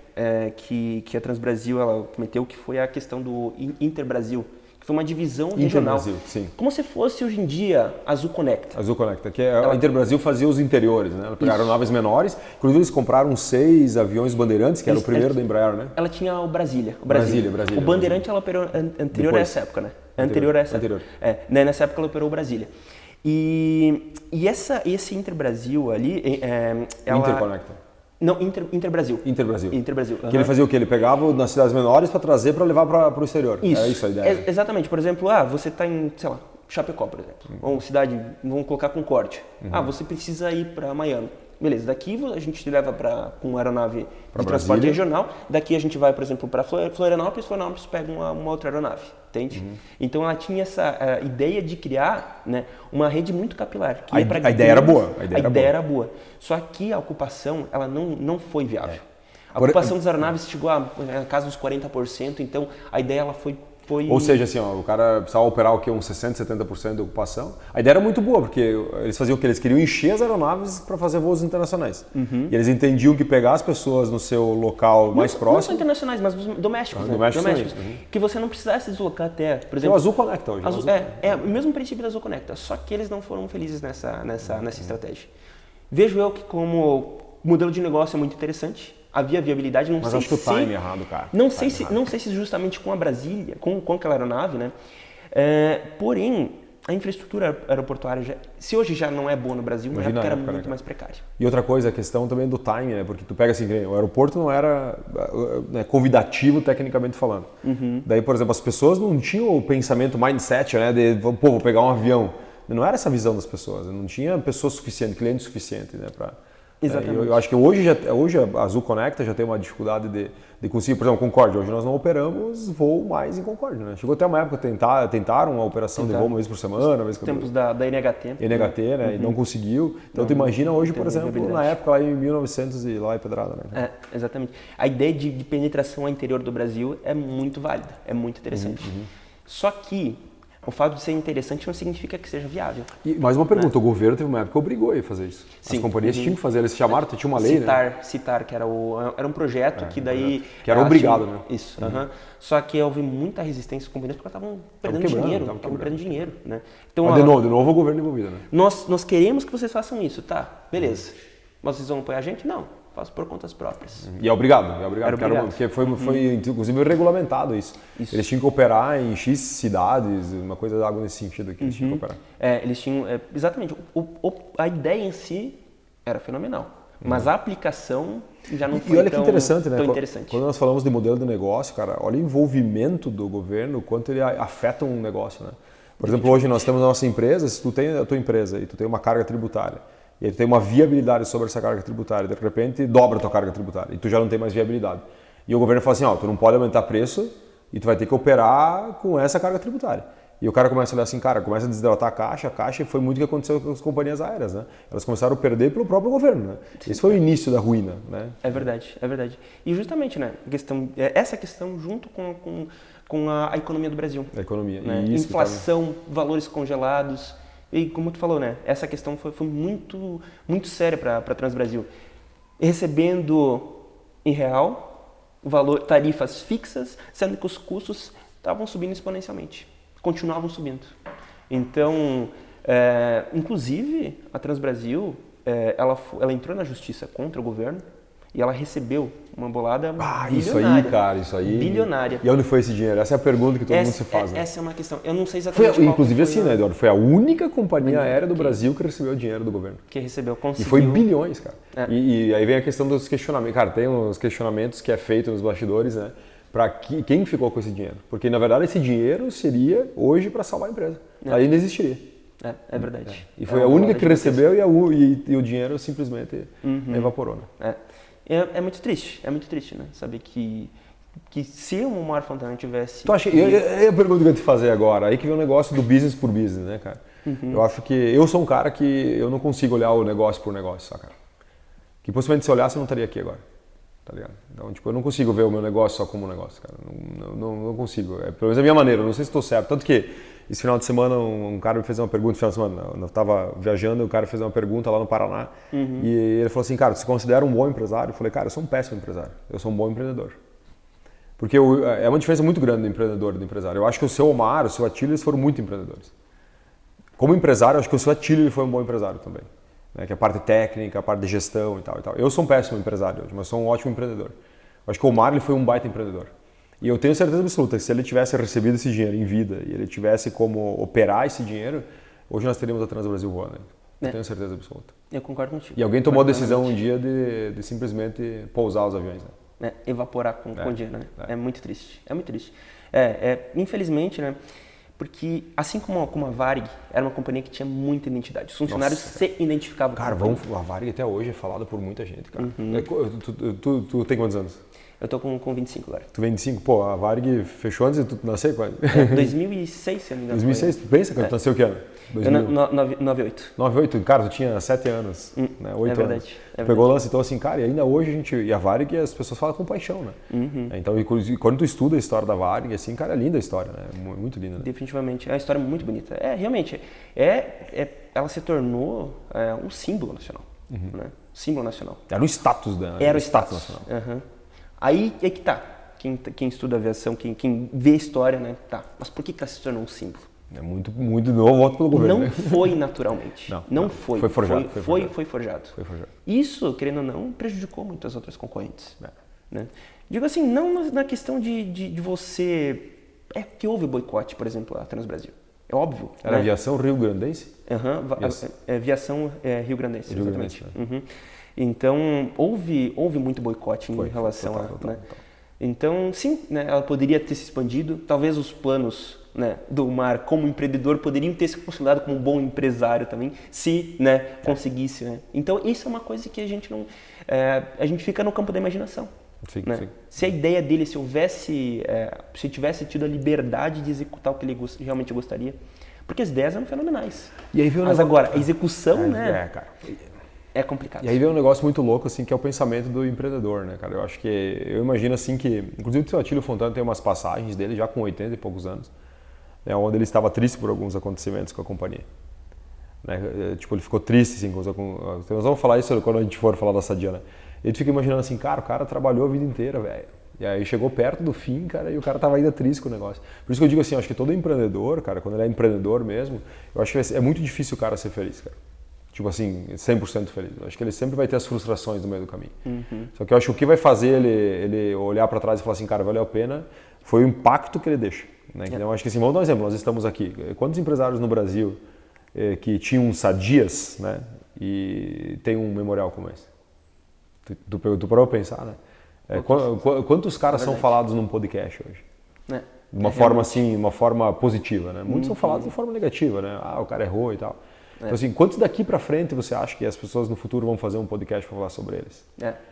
que a Transbrasil ela cometeu, que foi a questão do Interbrasil, que foi uma divisão regional. Interbrasil, sim. Como se fosse hoje em dia a Azul Conecta. Azul Conecta, que a Interbrasil fazia os interiores, né? Ela pegaram aeronaves menores, inclusive eles compraram 6 aviões Bandeirantes, que era o primeiro da Embraer, né? Ela tinha o Brasília. Brasília. O Bandeirante ela operou anterior Depois. a essa época, né? Anterior a essa época. Né? Nessa época ela operou o Brasília. E esse Interbrasil ali... Interconecta. Não, Interbrasil. Interbrasil. Que ele fazia o quê? Ele pegava nas cidades menores para trazer para levar para o exterior. Isso. É isso a ideia. Exatamente. Por exemplo, você está em, sei lá, Chapecó, por exemplo. Ou cidade, vamos colocar Concórdia. Você precisa ir para Miami. Beleza, daqui a gente te leva com uma aeronave de transporte regional. Daqui a gente vai, por exemplo, para Florianópolis pega uma outra aeronave, entende? Então ela tinha essa ideia de criar, né, uma rede muito capilar. A ideia era boa. A ideia era boa. Só que a ocupação ela não foi viável. A ocupação das aeronaves chegou a casa dos 40%, então a ideia ela foi... Ou seja, assim, o cara precisava operar uns 60%, 70% da ocupação. A ideia era muito boa, porque eles faziam o que? Eles queriam encher as aeronaves para fazer voos internacionais. E eles entendiam que pegar as pessoas no seu local mais próximo... Não só internacionais, mas domésticos. Domésticos. Que você não precisasse deslocar até, por exemplo... O Azul Conecta hoje. É o mesmo princípio da Azul Conecta, só que eles não foram felizes nessa estratégia. Vejo eu que como modelo de negócio é muito interessante. Havia viabilidade, não sei se... Mas acho que o time é errado, cara. Não sei se justamente com a Brasília, com aquela aeronave, né? Porém, a infraestrutura aeroportuária, se hoje já não é boa no Brasil, na época era muito mais precária. E outra coisa, a questão também do time, né? Porque tu pega assim, o aeroporto não era convidativo tecnicamente falando. Daí, por exemplo, as pessoas não tinham o pensamento, mindset, né? De, pô, vou pegar um avião. Não era essa a visão das pessoas, não tinha pessoa suficiente, cliente suficiente, né? Exatamente. Eu acho que hoje a Azul Conecta já tem uma dificuldade de conseguir, por exemplo, Concórdia. Hoje nós não operamos voo mais em Concórdia, né? Chegou até uma época tentaram uma operação de voo uma vez por semana, uma vez por tempos da NHT. NHT, né? E não conseguiu. Então tu imagina hoje, por exemplo, na época lá em 1900 e lá em Pedrada, né? Exatamente. A ideia de penetração ao interior do Brasil é muito válida, é muito interessante. Só que o fato de ser interessante não significa que seja viável. E mais uma pergunta, o governo teve uma época que obrigou a fazer isso. Sim. As companhias tinham que fazer, eles se chamaram, tinha uma lei, né? Citar, que era um projeto que daí... Que era obrigado, né? Isso. Só que houve muita resistência das companhias porque elas estavam perdendo dinheiro, né? Então, mas de novo o governo envolvido, né? Nós queremos que vocês façam isso, tá? Beleza. Mas vocês vão apoiar a gente? Não. Faço por contas próprias. E é obrigado. Porque foi inclusive regulamentado isso. Eles tinham que operar em X cidades, uma coisa algo nesse sentido aqui, eles tinham que operar. Eles tinham, exatamente, a ideia em si era fenomenal, mas a aplicação já não foi olha que interessante, né? tão interessante. Quando nós falamos de modelo de negócio, cara, olha o envolvimento do governo, o quanto ele afeta um negócio, né? Por exemplo, hoje nós temos a nossa empresa, se tu tem a tua empresa e tu tem uma carga tributária, e aí tu tem uma viabilidade sobre essa carga tributária, de repente dobra a tua carga tributária e tu já não tem mais viabilidade. E o governo fala assim, tu não pode aumentar preço e tu vai ter que operar com essa carga tributária. E o cara começa a olhar assim, começa a desidratar a caixa, e foi muito o que aconteceu com as companhias aéreas, né? Elas começaram a perder pelo próprio governo, né? Esse foi o início da ruína, né? É verdade. E justamente, né, essa questão junto com a economia do Brasil. A economia. Né? Inflação, valores congelados. E como tu falou, né? Essa questão foi muito, muito séria para a Transbrasil. Recebendo em real, tarifas fixas, sendo que os custos estavam subindo exponencialmente. Continuavam subindo. Então, inclusive, a Transbrasil, ela entrou na justiça contra o governo e ela recebeu uma bolada bilionária. Isso aí. Bilionária. E onde foi esse dinheiro? Essa é a pergunta que todo mundo se faz. Né? Essa é uma questão. Eu não sei exatamente inclusive assim, né, Eduardo? Foi a única companhia aérea do Brasil que recebeu dinheiro do governo. Que recebeu, conseguiu. E foi bilhões, cara. E aí vem a questão dos questionamentos. Cara, tem uns questionamentos que é feito nos bastidores, né? Para quem ficou com esse dinheiro. Porque, na verdade, esse dinheiro seria hoje para salvar a empresa. Aí não existiria. É verdade. E foi a única que recebeu e o dinheiro simplesmente evaporou, né? É muito triste, né? Saber que se o Moar Fontana tivesse... Tu acha, é a pergunta que eu ia te fazer agora, aí que vem o negócio do business por business, né, cara? Eu acho que eu sou um cara que eu não consigo olhar o negócio por negócio, só, cara. Que possivelmente se olhasse eu não estaria aqui agora. tá ligado? Então, tipo, eu não consigo ver o meu negócio só como um negócio, cara. Não consigo. É, pelo menos a minha maneira, eu não sei se estou certo. Tanto que esse final de semana um cara me fez uma pergunta, final de semana, eu estava viajando e o cara fez uma pergunta lá no Paraná e ele falou assim, cara, você considera um bom empresário? Eu falei, cara, eu sou um péssimo empresário, eu sou um bom empreendedor. Porque é uma diferença muito grande do empreendedor e do empresário. Eu acho que o seu Omar, o seu Atílio, eles foram muito empreendedores. Como empresário, eu acho que o seu Atílio ele foi um bom empresário também. Né? Que é a parte técnica, a parte de gestão e tal, e tal. Eu sou um péssimo empresário hoje, mas sou um ótimo empreendedor. Eu acho que o Omar ele foi um baita empreendedor. E eu tenho certeza absoluta que se ele tivesse recebido esse dinheiro em vida e ele tivesse como operar esse dinheiro, hoje nós teríamos a Transbrasil voando. Eu tenho certeza absoluta. Eu concordo contigo. E alguém tomou a decisão um dia de simplesmente pousar os aviões. Né? Evaporar com dinheiro, né? É muito triste. É muito triste. Infelizmente, né? Porque assim como a Varig era uma companhia que tinha muita identidade, os funcionários se identificavam com a companhia. A Varig até hoje é falada por muita gente, cara. Tu tem quantos anos? Eu tô com 25 agora. Tu 25? Pô, a Varig fechou antes de tu nascer, quase. 2006, se eu não me engano. 2006? Tu pensa que tu nasceu que ano? 98. 98? Cara, tu tinha 7 anos, né? 8 anos. Pegou o lance, então assim, cara, e ainda hoje e a Varig as pessoas falam com paixão, né? Então, quando tu estuda a história da Varig, assim, cara, é linda a história, né? Muito linda, né? Definitivamente, é uma história muito bonita. Realmente, ela se tornou um símbolo nacional, né? Símbolo nacional. Era o status dela. Era o status nacional. Aí é que tá. Quem estuda aviação, quem vê a história, né? Tá. Mas por que ela se tornou um símbolo? É muito novo, voto pelo governo. Não foi naturalmente. Não foi. Foi forjado. Foi forjado. Isso, querendo ou não, prejudicou muitas outras concorrentes. Né? Digo assim, não na questão de você... que houve boicote, por exemplo, a Transbrasil. É óbvio. Era né? aviação rio-grandense? Aviação rio-grandense, exatamente. Né? Então, houve muito boicote em relação a... Total. Então, sim, né, ela poderia ter se expandido. Talvez os planos, né, do Omar como empreendedor poderiam ter se consolidado como um bom empresário também, se, né, conseguisse. Né? Então, isso é uma coisa que a gente não... a gente fica no campo da imaginação. Sim, né? sim. Se a ideia dele, se tivesse tido a liberdade de executar o que ele realmente gostaria, porque as ideias eram fenomenais. E aí mas agora, a execução, né? Cara. É complicado. E aí vem um negócio muito louco, assim, que é o pensamento do empreendedor, né, cara? Eu acho que, eu imagino assim que, inclusive o seu Atílio Fontana tem umas passagens dele já com 80 e poucos anos, né, onde ele estava triste por alguns acontecimentos com a companhia. Né? Tipo, ele ficou triste, assim, nós vamos falar isso quando a gente for falar da Sadia, né? Ele fica imaginando assim, cara, o cara trabalhou a vida inteira, velho. E aí chegou perto do fim, cara, e o cara tava ainda triste com o negócio. Por isso que eu digo assim, eu acho que todo empreendedor, cara, quando ele é empreendedor mesmo, eu acho que é muito difícil o cara ser feliz, cara. Tipo assim, 100% feliz. Eu acho que ele sempre vai ter as frustrações no meio do caminho. Só que eu acho que o que vai fazer ele olhar para trás e falar assim, cara, valeu a pena, foi o impacto que ele deixa. Né? Então, eu acho que assim, vamos dar um exemplo, nós estamos aqui. Quantos empresários no Brasil que tinham Sadias, né, e tem um memorial como esse? Tu parou pra pensar, né? Quantos caras são falados num podcast hoje? De uma forma assim, uma forma positiva, né? Muitos são falados de forma negativa, né? Ah, o cara errou e tal. Então, assim, quantos daqui pra frente você acha que as pessoas no futuro vão fazer um podcast para falar sobre eles?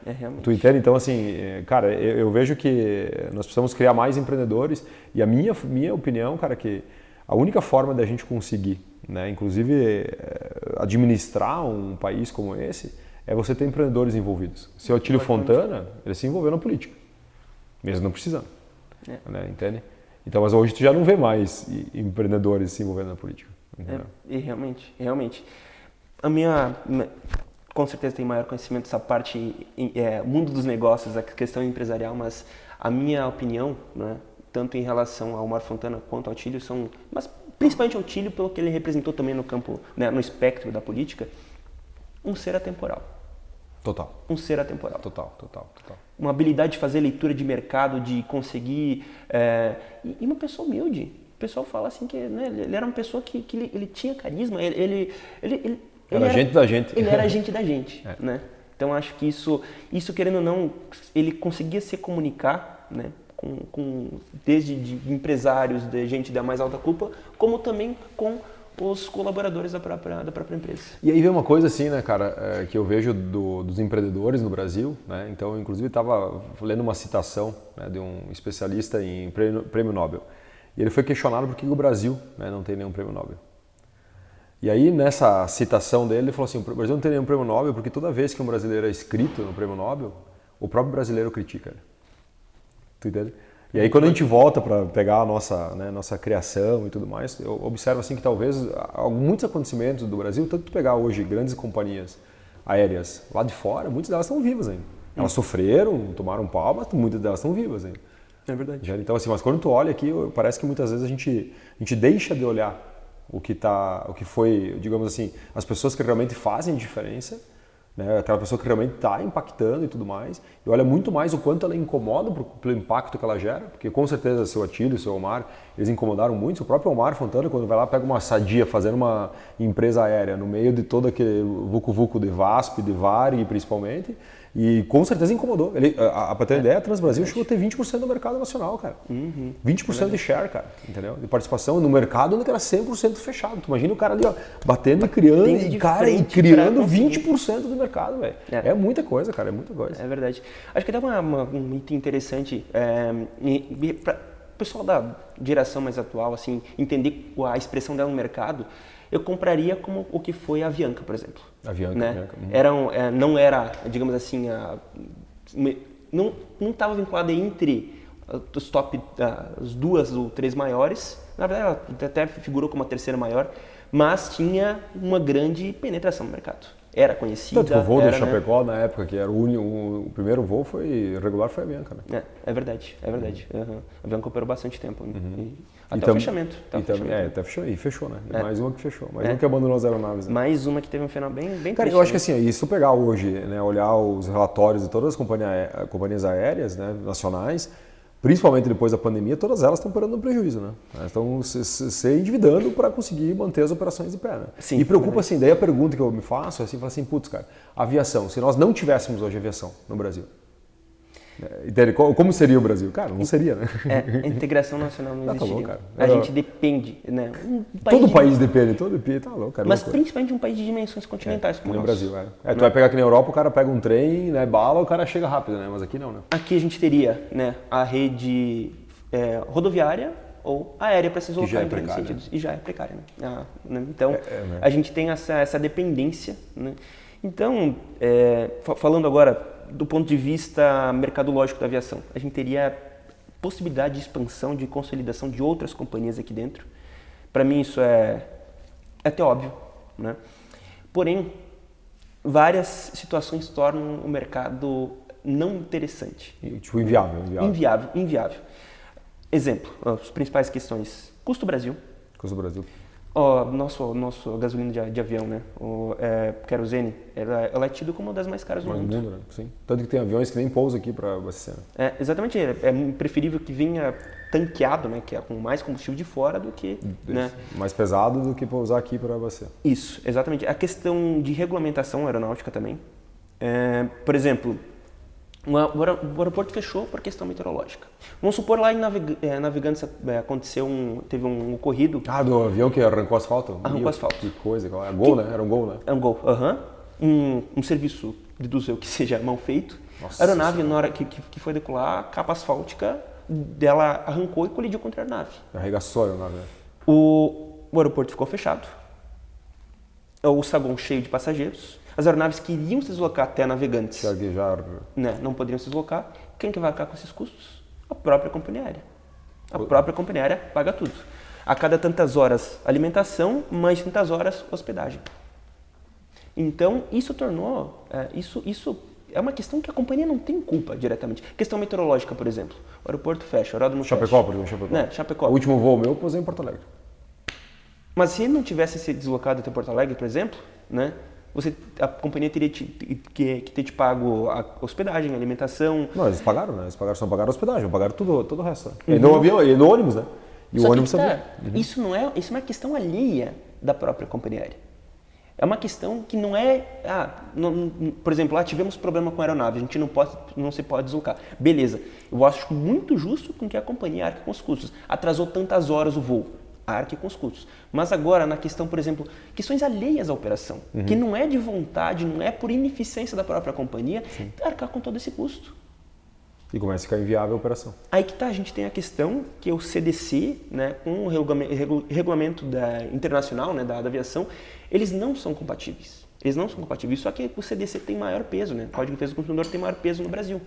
Realmente. Tu entende? Então, assim, cara, eu vejo que nós precisamos criar mais empreendedores e a minha opinião, cara, que a única forma da gente conseguir, né, inclusive administrar um país como esse, é você ter empreendedores envolvidos. O seu Atílio Fontana, ele se envolveu na política, mesmo não precisando. Né, entende? Então, mas hoje tu já não vê mais empreendedores se envolvendo na política. E realmente. Com certeza tem maior conhecimento dessa parte, mundo dos negócios, a questão empresarial, mas a minha opinião, né, tanto em relação ao Omar Fontana quanto ao Atílio, mas principalmente ao Atílio, pelo que ele representou também no campo, né, no espectro da política, um ser atemporal. Total. Um ser atemporal. Total. Uma habilidade de fazer leitura de mercado, de conseguir... e uma pessoa humilde. O pessoal fala assim que, né, ele era uma pessoa que ele tinha carisma, ele era gente da gente. Ele era gente da gente, né? Então acho que isso querendo ou não, ele conseguia se comunicar, né, desde de empresários, de gente da mais alta cúpula, como também com os colaboradores da própria empresa. E aí vem uma coisa assim, né, cara, que eu vejo dos empreendedores no Brasil, né? Então, inclusive, estava lendo uma citação, né, de um especialista em prêmio Nobel. E ele foi questionado por que o Brasil, né, não tem nenhum prêmio Nobel. E aí, nessa citação dele, ele falou assim, o Brasil não tem nenhum prêmio Nobel porque toda vez que um brasileiro é inscrito no prêmio Nobel, o próprio brasileiro critica ele. Tu entende? E aí quando a gente volta para pegar a nossa criação e tudo mais, eu observo assim que talvez muitos acontecimentos do Brasil, tanto tu pegar hoje grandes companhias aéreas lá de fora, muitas delas estão vivas ainda. Elas sofreram, tomaram pau, mas muitas delas estão vivas ainda. É verdade. Então assim, mas quando tu olha aqui, parece que muitas vezes a gente deixa de olhar o que foi, digamos assim, as pessoas que realmente fazem diferença, né? Aquela pessoa que realmente está impactando e tudo mais, e olha muito mais o quanto ela incomoda pelo impacto que ela gera, porque com certeza seu Atílio, seu Omar, eles incomodaram muito. O próprio Omar Fontana, quando vai lá, pega uma Sadia fazendo uma empresa aérea no meio de todo aquele vucu-vucu de VASP, de Varig principalmente, e com certeza incomodou. Para ter ideia, a Transbrasil chegou a ter 20% do mercado nacional, cara. 20% de share, cara, entendeu? De participação no mercado onde era 100% fechado. Tu imagina o cara ali, ó, batendo e criando, e criando 20% do mercado, velho. É muita coisa, cara, é muita coisa. É verdade. Acho que dá um item interessante para o pessoal da geração mais atual, assim, entender a expressão dela no mercado. Eu compraria como o que foi a Avianca, por exemplo. Avianca, né? Avianca. Não era, digamos assim, não estava vinculada entre os top, as 2 ou 3 maiores. Na verdade, ela até figurou como a terceira maior, mas tinha uma grande penetração no mercado. Era conhecida. Tanto que o voo do Chapecó, na época, que era o primeiro voo regular foi a Avianca, né? É verdade, é verdade. A Avianca operou bastante tempo. Até o fechamento. Até fechou, e fechou, né? Mais uma que fechou, mais uma que abandonou as aeronaves. Né? Mais uma que teve um final bem cara, triste, eu acho que assim, e se tu pegar hoje, né, olhar os relatórios de todas as companhias aéreas, né, nacionais, principalmente depois da pandemia, todas elas estão operando no prejuízo, né? Elas estão se endividando para conseguir manter as operações de pé, né? Sim, e preocupa assim, daí a pergunta que eu me faço é assim, putz, cara, aviação, se nós não tivéssemos hoje aviação no Brasil, como seria o Brasil? Cara, não seria, né? A integração nacional não existiria. Tá louco, cara. A gente depende, né? Todo país depende, tá louco, cara. Mas principalmente de um país de dimensões continentais como o nosso. Brasil, tu vai pegar aqui na Europa, o cara pega um trem, né, bala, o cara chega rápido, né? Mas aqui não, né? Aqui a gente teria, né, a rede rodoviária ou aérea para se deslocar em grandes sentidos. E já é precária, né? Então, né? A gente tem essa dependência, né? Então, falando agora do ponto de vista mercadológico da aviação, a gente teria possibilidade de expansão, de consolidação de outras companhias aqui dentro. Para mim isso é até óbvio, né? Porém, várias situações tornam o mercado não interessante. Tipo, inviável. Inviável. Exemplo, as principais questões. Custo Brasil. Nosso gasolina de avião, né? O querosene, ela é tida como uma das mais caras do mundo. Né? Sim. Tanto que tem aviões que nem pousam aqui para abastecer. Exatamente. É preferível que venha tanqueado, né? Que é com mais combustível de fora do que... né? Mais pesado do que pousar aqui para abastecer. Isso, exatamente. A questão de regulamentação aeronáutica também. Por exemplo, o aeroporto fechou por questão meteorológica. Vamos supor lá em Navegantes teve um ocorrido. Do avião que arrancou asfalto? Arrancou asfalto. Que coisa, era Gol, né? Era um Gol, né? É um Gol, um serviço, deduzo eu que seja mal feito. Nossa, a aeronave, na hora que foi decolar, a capa asfáltica dela arrancou e colidiu contra a aeronave. Arregaçou a aeronave, né? O aeroporto ficou fechado. O saguão cheio de passageiros. As aeronaves que iriam se deslocar até Navegantes, né, não poderiam se deslocar. Quem que vai arcar com esses custos? A própria companhia aérea. A própria companhia aérea paga tudo. A cada tantas horas alimentação, mais tantas horas hospedagem. Então, isso tornou... Isso é uma questão que a companhia não tem culpa diretamente. Questão meteorológica, por exemplo. O aeroporto fecha, o aeródromo fecha. Chapecó, por exemplo. Chapecó. O último voo meu eu posei em Porto Alegre. Mas se ele não tivesse se deslocado até Porto Alegre, por exemplo, né? A companhia teria que ter te pago a hospedagem, a alimentação. Não, eles pagaram, né? Eles só pagaram a hospedagem, pagaram todo o resto. E no avião, e no ônibus, né? E o ônibus também. Isso não é uma questão alheia da própria companhia aérea. É uma questão que não é... por exemplo, tivemos problema com a aeronave, a gente não se pode deslocar. Beleza, eu acho muito justo com que a companhia arque com os custos. Atrasou tantas horas o voo. Arque com os custos. Mas agora, na questão, por exemplo, questões alheias à operação, que não é de vontade, não é por ineficiência da própria companhia, arcar com todo esse custo. E começa a ficar inviável a operação. Aí que tá, a gente tem a questão que o CDC, né, com o regulamento internacional, né, da aviação, eles não são compatíveis. Eles não são compatíveis. Só que o CDC tem maior peso, né? O Código de Defesa do Consumidor tem maior peso no Brasil.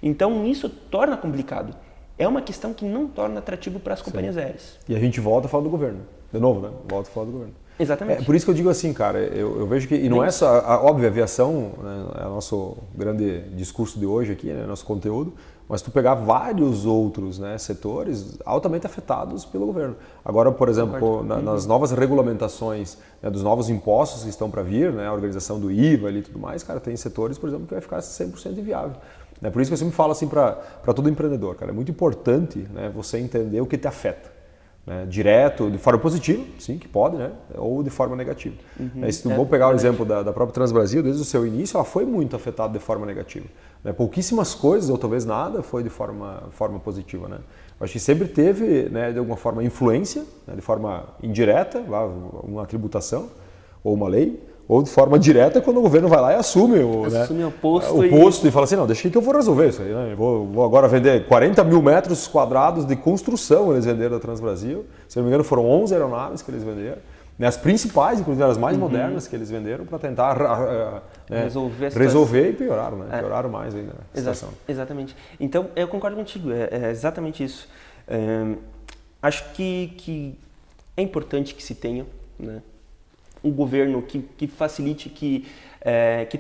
Então, isso torna complicado. É uma questão que não torna atrativo para as companhias aéreas. E a gente volta a falar do governo. De novo, né? Volta a falar do governo. Exatamente. Por isso que eu digo assim, cara, eu vejo que, e não é só, óbvio, a aviação, né, é o nosso grande discurso de hoje aqui, né, nosso conteúdo, mas tu pegar vários outros, né, setores altamente afetados pelo governo. Agora, por exemplo, nas novas regulamentações, né, dos novos impostos que estão para vir, né, a organização do IVA e tudo mais, cara, tem setores, por exemplo, que vai ficar 100% inviável. É por isso que eu sempre falo assim para todo empreendedor, cara, é muito importante, né, você entender o que te afeta. Né, direto, de forma positiva, sim, que pode, né, ou de forma negativa. Se tu vou pegar o exemplo da própria Transbrasil, desde o seu início, ela foi muito afetada de forma negativa. Né, pouquíssimas coisas, ou talvez nada, foi de forma positiva. Né. Eu acho que sempre teve, né, de alguma forma, influência, né, de forma indireta, uma tributação ou uma lei, ou de forma direta quando o governo vai lá e assume o posto e fala assim, não, deixa que eu vou resolver isso aí. Né? Eu vou agora vender 40 mil metros quadrados de construção, eles venderam da Transbrasil. Se não me engano, foram 11 aeronaves que eles venderam. Né? As principais, inclusive as mais modernas que eles venderam para tentar resolver e pioraram, né? Pioraram mais ainda a situação. Exatamente. Então, eu concordo contigo, é exatamente isso. Acho que é importante que se tenha, né, um governo que facilite, que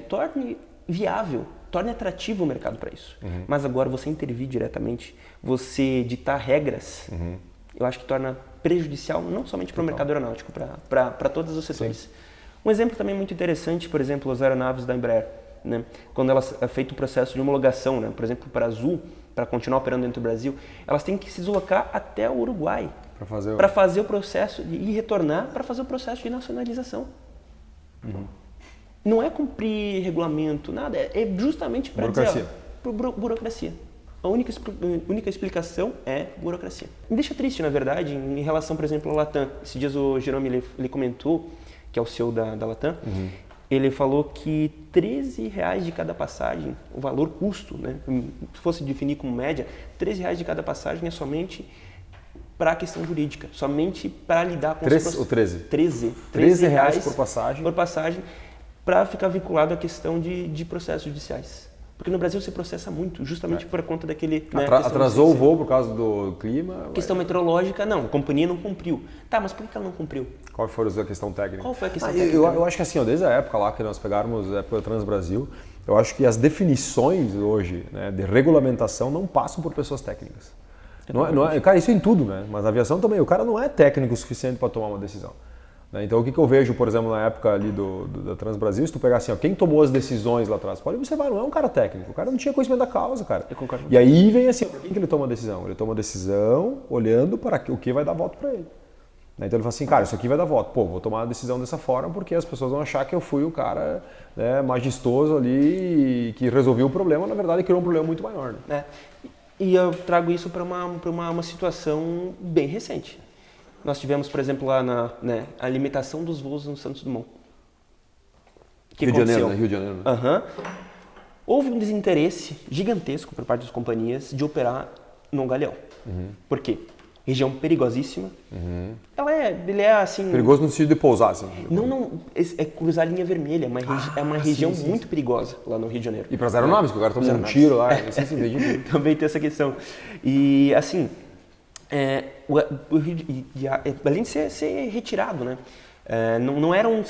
torne viável, torne atrativo o mercado para isso. Mas agora você intervir diretamente, você ditar regras, eu acho que torna prejudicial não somente para o mercado aeronáutico, para todos os setores. Sim. Um exemplo também muito interessante, por exemplo, as aeronaves da Embraer. Né? Quando elas é feito o processo de homologação, né? Por exemplo, para a Azul, para continuar operando dentro do Brasil, elas têm que se deslocar até o Uruguai para fazer o processo e retornar para fazer o processo de nacionalização. Não é cumprir regulamento, nada, é justamente para dizer, burocracia. A única explicação é burocracia. Me deixa triste, na verdade, em relação, por exemplo, à Latam. Esses dias o Jerome ele comentou, que é o CEO da Latam, ele falou que R$13 de cada passagem, o valor custo, né, se fosse definir como média, R$13 de cada passagem é somente para a questão jurídica, somente para lidar com os 13 reais por passagem para ficar vinculado à questão de processos judiciais. Porque no Brasil se processa muito, justamente por conta daquele... Atrasou o voo por causa do clima? Questão meteorológica, não, a companhia não cumpriu. Tá, mas por que ela não cumpriu? Qual foi a questão técnica? Qual foi a questão técnica? Eu acho que assim, desde a época lá que nós pegarmos a época do Transbrasil, eu acho que as definições hoje, né, de regulamentação não passam por pessoas técnicas. Cara, isso é em tudo, né? Mas na aviação também, o cara não é técnico o suficiente para tomar uma decisão. Então, o que eu vejo, por exemplo, na época ali da Transbrasil, se tu pegar assim, ó, quem tomou as decisões lá atrás, pode observar, não é um cara técnico, o cara não tinha conhecimento da causa, cara. Eu concordo. E aí vem assim, por que ele toma a decisão? Ele toma a decisão olhando para o que vai dar voto para ele. Então ele fala assim, cara, isso aqui vai dar voto. Pô, vou tomar a decisão dessa forma porque as pessoas vão achar que eu fui o cara, né, majestoso ali que resolveu o problema, na verdade criou um problema muito maior. Né? E eu trago isso para uma situação bem recente. Nós tivemos, por exemplo, lá a limitação dos voos no Santos Dumont. Rio de Janeiro, né? Rio de Janeiro. Né? Houve um desinteresse gigantesco por parte das companhias de operar no Galeão. Por quê? Região perigosíssima. Ele é assim... Perigoso no sentido de pousar, assim. Não, é cruzar a linha vermelha. É uma região muito perigosa lá no Rio de Janeiro. E para as aeronaves, que o cara toma um tiro lá. Também tem essa questão. E assim... além de ser retirado, né? Não era um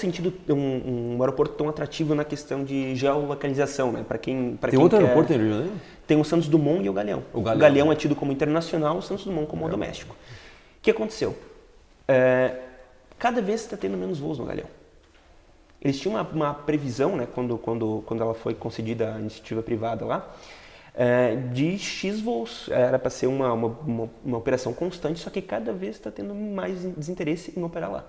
aeroporto tão atrativo na questão de geolocalização, né? Tem outro aeroporto em Rio de Janeiro? Tem o Santos Dumont e o Galeão. O Galeão é tido como internacional, o Santos Dumont como doméstico. O que aconteceu? Cada vez está tendo menos voos no Galeão. Eles tinham uma previsão, né? Quando ela foi concedida a iniciativa privada lá, de X voos, era para ser uma operação constante, só que cada vez está tendo mais desinteresse em operar lá.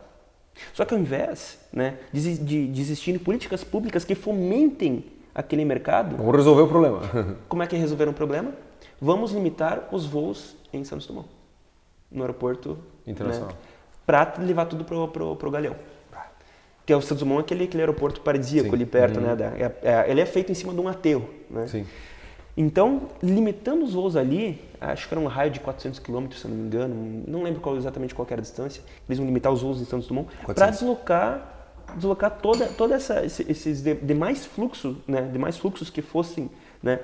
Só que ao invés, né, de existirem políticas públicas que fomentem aquele mercado... Vamos resolver o problema. Como é que resolveram o problema? Vamos limitar os voos em Santos Dumont, no aeroporto internacional, né, para levar tudo para o Galeão. Que é o Santos Dumont, aquele aeroporto paradisíaco ali perto, né? Ele é feito em cima de um aterro, né? Sim. Então, limitando os voos ali, acho que era um raio de 400 km, se eu não me engano, não lembro exatamente qual era a distância, eles vão limitar os voos em Santos Dumont para deslocar toda esses demais fluxos, né, demais fluxos que fossem, né,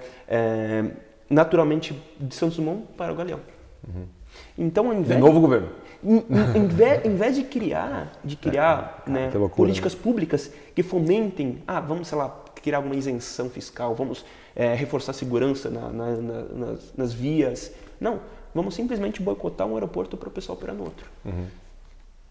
naturalmente de Santos Dumont para o Galeão. Então, ao invés de novo governo. Em vez de criar né, loucura, políticas públicas que fomentem, vamos, sei lá, criar alguma isenção fiscal, vamos reforçar a segurança nas vias. Não, vamos simplesmente boicotar um aeroporto para o pessoal operar no outro.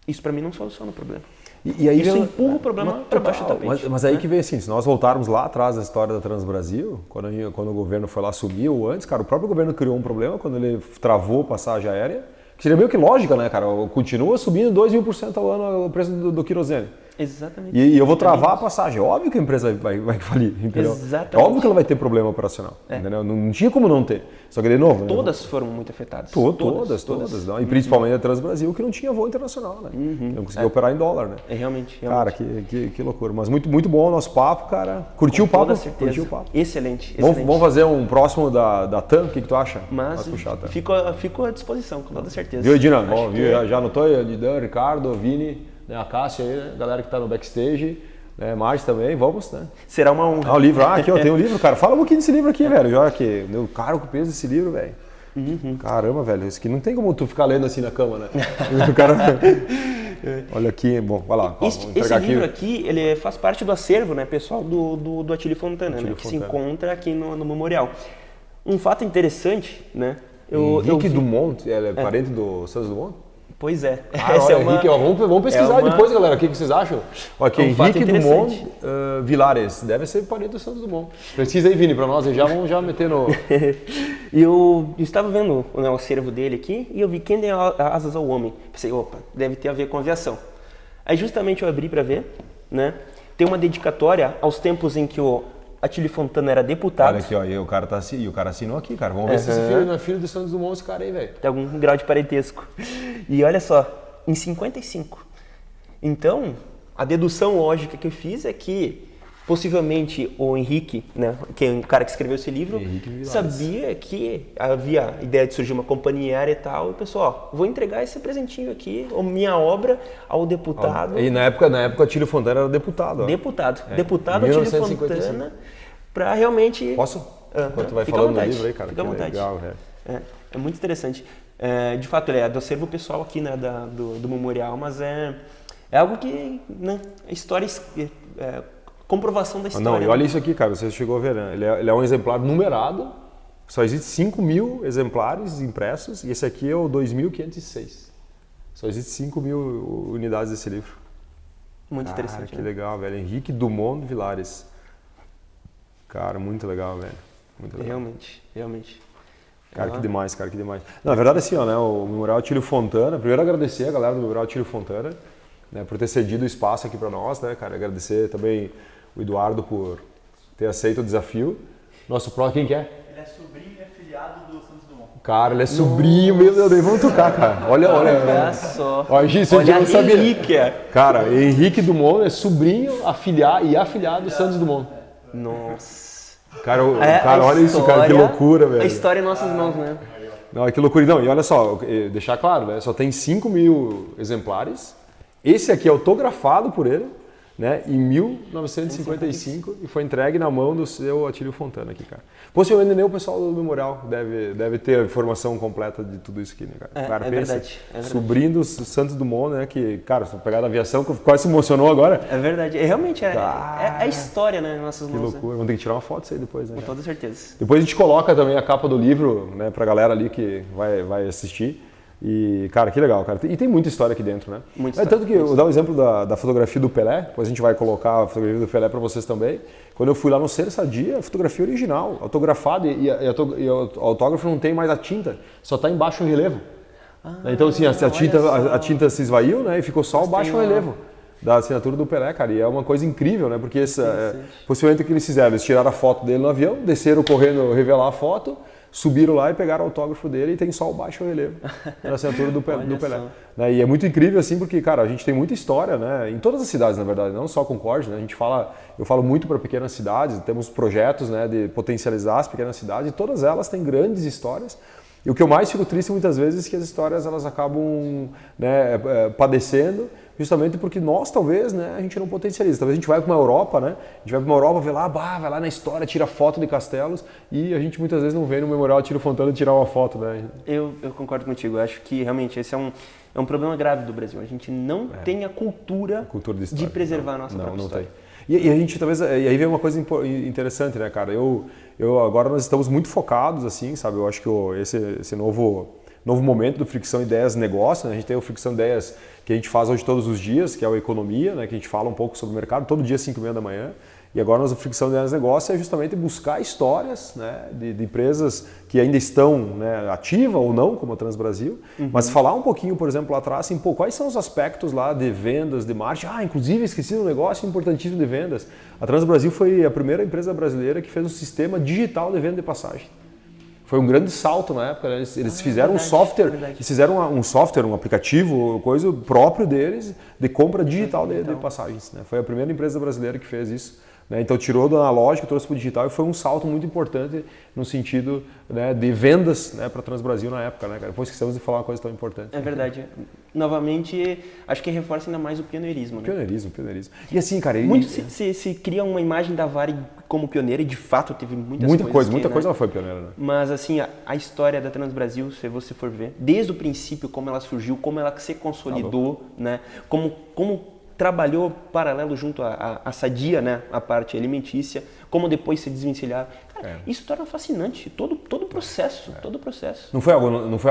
Isso para mim não soluciona o problema. E aí isso empurra o problema para baixo do tapete. Mas aí que vem assim, se nós voltarmos lá atrás da história da Transbrasil, quando o governo foi lá subir, ou antes, cara, o próprio governo criou um problema quando ele travou a passagem aérea, que seria meio que lógica, né, cara? Continua subindo 2.000% ao ano o preço do querosene. Exatamente. E eu vou travar a passagem. Óbvio que a empresa vai falir, entendeu? Exatamente. É óbvio que ela vai ter problema operacional, entendeu? Não tinha como não ter. Só que, de novo... Todas foram muito afetadas. Todas. Não? E principalmente a Transbrasil, que não tinha voo internacional, né? Não conseguia operar em dólar, né? Realmente. Cara, que loucura. Mas muito bom o nosso papo, cara. Curtiu o papo? Com toda certeza. Curtiu o papo. Excelente. Vamos fazer um próximo da TAM? O que tu acha? Mas fico à disposição, com toda certeza. Viu, Edina? Bom, já anotou? Lidan, Ricardo, Vini, né, a Cássia aí, né? Galera que tá no backstage, né? Márcio também, vamos, né? Será uma honra. O livro, aqui, ó, tem um livro, cara. Fala um pouquinho desse livro aqui, velho. Já que meu caro com o peso desse livro, velho. Caramba, velho, isso aqui não tem como tu ficar lendo assim na cama, né? O cara... Olha aqui, bom, vai lá. Esse livro aqui, ele faz parte do acervo, né, pessoal, do Atílio Fontana, né, que se encontra aqui no Memorial. Um fato interessante, né? Henrique Dumont, ele é parente do Santos Dumont? Pois é. Olha, Henrique, ó, vamos pesquisar depois, galera, o que vocês acham? Aqui, Henrique Dumont Vilares, deve ser parente do Santos Dumont. Pesquisa aí, Vini, pra nós, já vamos meter no... E eu estava vendo, né, o acervo dele aqui e eu vi Quem Deu Asas ao Homem. Pensei, opa, deve ter a ver com aviação. Aí justamente eu abri para ver, né? Tem uma dedicatória aos tempos em que o Atílio Fontana era deputado. Olha aqui, ó, e o cara assinou aqui, cara. Vamos ver se esse filho não é filho do Santos Dumont, esse cara aí, velho. Tem algum grau de parentesco. E olha só, em 55. Então, a dedução lógica que eu fiz é que possivelmente o Henrique, né, que é o cara que escreveu esse livro, sabia que havia a ideia de surgir uma companhia aérea e tal, e o pessoal, vou entregar esse presentinho aqui, ou minha obra, ao deputado. E na época Atílio Fontana era deputado. Ó. Deputado Atílio Fontana, para realmente... Posso? Enquanto tu vai falando no livro aí, cara. Fica à vontade. Legal, é muito interessante. De fato, ele é do acervo pessoal aqui, né, do memorial, mas é algo que, né, história... comprovação da história. Não, e olha isso aqui, cara, você chegou a ver, né? Ele é um exemplar numerado, só existe 5.000 exemplares impressos, e esse aqui é o 2.506. Só existe 5.000 unidades desse livro. Muito interessante. Que legal, velho. Henrique Dumont Vilares. Cara, muito legal, velho. Muito legal. Realmente. Cara, que demais, cara, que demais. Na verdade, assim, ó, né, o Memorial Atílio Fontana, primeiro agradecer a galera do Memorial Atílio Fontana, né, por ter cedido o espaço aqui para nós, né, cara, agradecer também o Eduardo por ter aceito o desafio. Nosso quem que é? Ele é sobrinho e afiliado do Santos Dumont. Cara, ele é sobrinho, meu Deus, vamos tocar, cara. Olha só. Olha, isso eu não sabia. Relíquia. Cara, Henrique Dumont é sobrinho, afiliado do Santos Dumont. Nossa. Cara, olha isso, cara, que loucura, velho. A história em nossas mãos, né? Não, que loucura. Não, e olha só, deixar claro, né, só tem 5.000 exemplares. Esse aqui é autografado por ele, né, em 1955 e foi entregue na mão do seu Atílio Fontana aqui, cara. Possivelmente nem o pessoal do Memorial deve ter a informação completa de tudo isso aqui, né, cara? Cara, pensa, verdade. Sobrinho do Santos Dumont, né, que, cara, se pegar da aviação, quase se emocionou agora. É verdade, realmente é a história, né, nas nossas mãos. Que loucura, vamos ter que tirar uma foto disso aí depois, né? Com toda certeza. Depois a gente coloca também a capa do livro, né, pra galera ali que vai assistir. E, cara, que legal, cara. E tem muita história aqui dentro, né? Tanto que eu vou dar o exemplo da fotografia do Pelé, depois a gente vai colocar a fotografia do Pelé para vocês também. Quando eu fui lá no Ser Sadia, a fotografia original, autografada, e o autógrafo não tem mais a tinta, só está em baixo relevo. Então, assim, a tinta se esvaiu, né, e ficou só o baixo relevo da assinatura do Pelé, cara. E é uma coisa incrível, né? Porque possivelmente o que eles fizeram, eles tiraram a foto dele no avião, desceram correndo revelar a foto, subiram lá e pegaram o autógrafo dele e tem só o baixo relevo na assinatura do Pelé. Né? E é muito incrível assim porque, cara, a gente tem muita história, né? Em todas as cidades, na verdade, não só Concórdia, né? Eu falo muito para pequenas cidades, temos projetos, né, de potencializar as pequenas cidades e todas elas têm grandes histórias. E o que eu mais fico triste muitas vezes é que as histórias elas acabam, né, padecendo justamente porque nós talvez, né, a gente não potencializa. Talvez a gente vai para uma Europa, né? A gente vai para uma Europa, vê lá, vai lá na história, tira foto de castelos e a gente muitas vezes não vê no Memorial Tiro Fontana tirar uma foto, né? Eu concordo contigo. Eu acho que realmente esse é um problema grave do Brasil. A gente não tem a cultura de preservar a nossa própria história. Tem. E a gente talvez, e aí vem uma coisa interessante, né, cara? Agora nós estamos muito focados, assim, sabe? Eu acho que esse novo momento do Fricção Ideias Negócio, né? A gente tem o Fricção Ideias que a gente faz hoje todos os dias, que é a economia, né? Que a gente fala um pouco sobre o mercado, todo dia às 5h30 da manhã. E agora o Fricção Ideias Negócio é justamente buscar histórias, né, de empresas que ainda estão, né, ativas ou não, como a Transbrasil, mas falar um pouquinho, por exemplo, lá atrás, assim, quais são os aspectos lá de vendas, de marketing. Inclusive, esqueci um negócio importantíssimo de vendas. A Transbrasil foi a primeira empresa brasileira que fez um sistema digital de venda de passagem. Foi um grande salto na época, né? Eles fizeram um software, eles fizeram um software, um aplicativo, coisa próprio deles, de compra digital de passagens, né? Foi a primeira empresa brasileira que fez isso. Então tirou do analógico, trouxe para o digital e foi um salto muito importante no sentido, né, de vendas, né, para a Transbrasil na época, né, cara? Depois esquecemos de falar uma coisa tão importante. É verdade. Novamente, acho que reforça ainda mais o pioneirismo. Né? Pioneirismo. E assim, cara... Muito se cria uma imagem da Varig como pioneira e de fato teve muita coisa ela foi pioneira, né? Mas assim, a história da Transbrasil, se você for ver, desde o princípio, como ela surgiu, como ela se consolidou, né, como trabalhou paralelo junto à Sadia, né, a parte alimentícia, como depois se desvencilhar. Cara, isso torna fascinante todo o processo, todo o processo. Não foi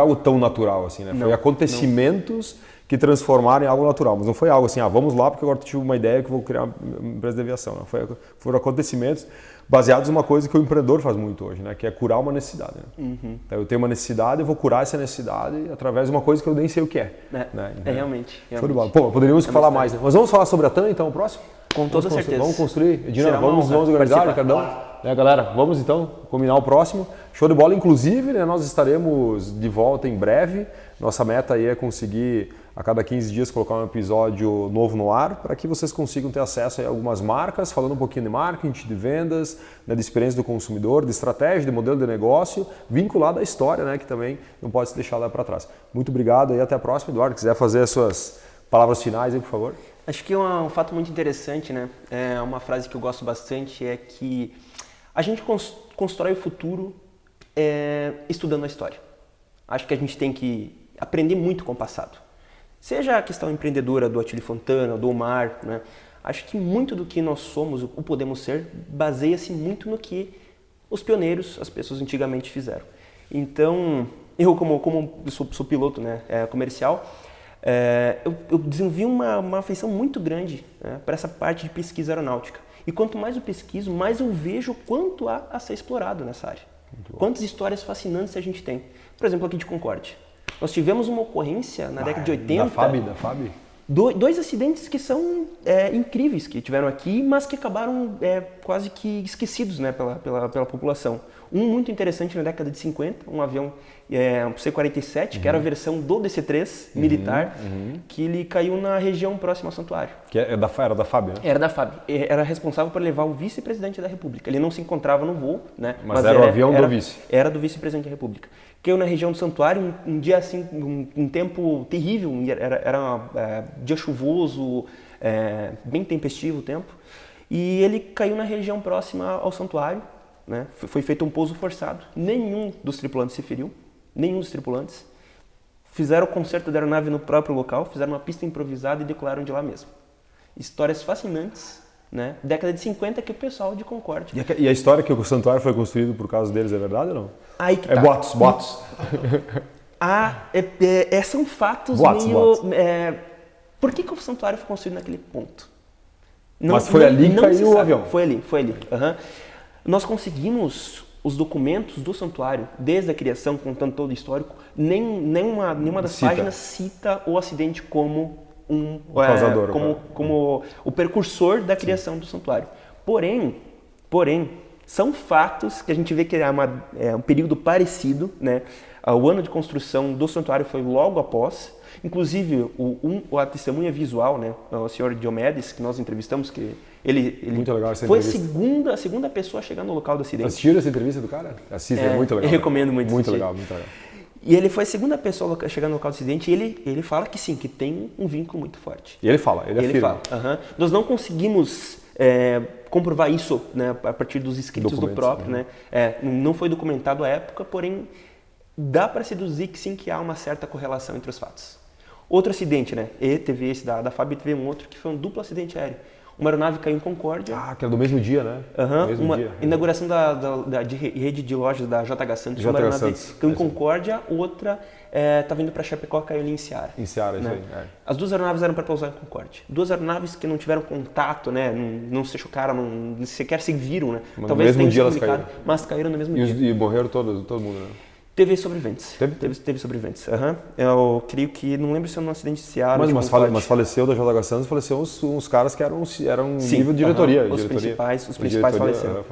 algo tão natural assim, né? Foi acontecimentos que transformaram em algo natural, mas não foi algo assim, vamos lá porque agora eu tive uma ideia que vou criar uma empresa de aviação. Não. Foram acontecimentos baseados em uma coisa que o empreendedor faz muito hoje, né? Que é curar uma necessidade. Né? Então, eu tenho uma necessidade, eu vou curar essa necessidade através de uma coisa que eu nem sei o que é. Né? Realmente. Show de bola. Pô, poderíamos falar mais, né? Mas vamos falar sobre a TAM então, o próximo? Com toda certeza. Vamos construir. Edina, vamos organizar, Ricardão? Galera, vamos então combinar o próximo. Show de bola. Inclusive, né, nós estaremos de volta em breve. Nossa meta aí é conseguir a cada 15 dias colocar um episódio novo no ar para que vocês consigam ter acesso a algumas marcas, falando um pouquinho de marketing, de vendas, né, de experiência do consumidor, de estratégia, de modelo de negócio, vinculado à história, né, que também não pode se deixar lá para trás. Muito obrigado e até a próxima. Eduardo, quiser fazer as suas palavras finais aí, por favor. Acho que um fato muito interessante, né, é uma frase que eu gosto bastante, é que a gente constrói o futuro estudando a história. Acho que a gente tem que aprender muito com o passado. Seja a questão empreendedora do Atili Fontana, do Omar, né? Acho que muito do que nós somos, o podemos ser, baseia-se muito no que os pioneiros, as pessoas antigamente fizeram. Então, eu como sou piloto, né, comercial, eu desenvolvi uma afeição muito grande, né, para essa parte de pesquisa aeronáutica. E quanto mais eu pesquiso, mais eu vejo quanto há a ser explorado nessa área. Quantas histórias fascinantes a gente tem. Por exemplo, aqui de Concórdia. Nós tivemos uma ocorrência na década de 80. Da FAB? Dois acidentes que são incríveis que tiveram aqui, mas que acabaram quase que esquecidos, né, pela população. Um muito interessante na década de 50, um avião um C-47, que era a versão do DC-3 militar, que ele caiu na região próxima ao santuário. Que era da FAB, né? Era da FAB. Era responsável por levar o vice-presidente da República. Ele não se encontrava no voo, né? Mas era o avião do vice. Era do vice-presidente da República. Caiu na região do santuário, um dia assim, um tempo terrível, era um dia chuvoso, bem tempestivo o tempo, e ele caiu na região próxima ao santuário, né? Foi feito um pouso forçado, nenhum dos tripulantes se feriu, fizeram o conserto da aeronave no próprio local, fizeram uma pista improvisada e decolaram de lá mesmo. Histórias fascinantes, né? Década de 50 que o pessoal de Concórdia. E a história que o santuário foi construído por causa deles é verdade ou não? Aí que tá. Boatos. São fatos boatos. Por que o santuário foi construído naquele ponto? Mas foi ali que caiu o avião? Foi ali. Nós conseguimos os documentos do santuário, desde a criação, contando todo o histórico, nenhuma das páginas cita o acidente como causador, como o precursor da criação do santuário. Porém, são fatos que a gente vê que é um período parecido, né? O ano de construção do santuário foi logo após. Inclusive, a testemunha visual, né, o senhor Diomedes, que nós entrevistamos, que ele muito legal essa foi entrevista. a segunda pessoa a chegar no local do acidente. Assistiram essa entrevista do cara? Assista, é muito legal. Eu recomendo muito. Muito legal. E ele foi a segunda pessoa a chegar no local do acidente e ele fala que sim, que tem um vínculo muito forte. E ele fala, ele afirma. Fala. Nós não conseguimos comprovar isso, né, a partir dos escritos do próprio. Né? Não foi documentado à época, porém dá para se deduzir que sim, que há uma certa correlação entre os fatos. Outro acidente, né? Teve esse da FAB e teve um outro que foi um duplo acidente aéreo. Uma aeronave caiu em Concórdia. Que era do mesmo dia, né? Uma inauguração de rede de lojas da JH Santos. Uma aeronave caiu em Concórdia, outra estava indo para Chapecó, caiu ali em Ceará. Em Ceará, né? Isso aí. As duas aeronaves eram para pousar em Concórdia. Duas aeronaves que não tiveram contato, né? Não se chocaram, não sequer se viram, né? Mas talvez no mesmo dia elas caíram. Mas caíram no mesmo dia. E morreram todo mundo, né? Teve sobreviventes. Teve sobreviventes. Eu creio que, não lembro se é um acidente de Ceará. Mas faleceu da JH Santos, faleceu uns caras que eram nível de diretoria. Os principais faleceram.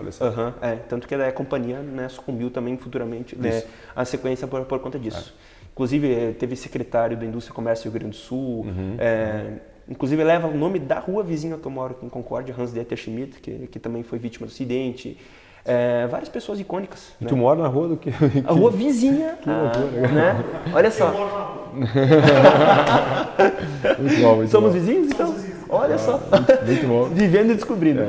Tanto que a companhia, né, sucumbiu também futuramente, né, a sequência por conta disso. Inclusive, teve secretário da Indústria e Comércio do Rio Grande do Sul. Inclusive, leva o nome da rua vizinha que eu moro aqui em Concórdia, Hans-Dieter Schmidt, que também foi vítima do acidente. Várias pessoas icônicas. E tu mora na rua do que? A rua vizinha. Que loucura, né? Olha só. Muito bom. Somos vizinhos, então? Olha só. Muito bom. Vivendo e descobrindo.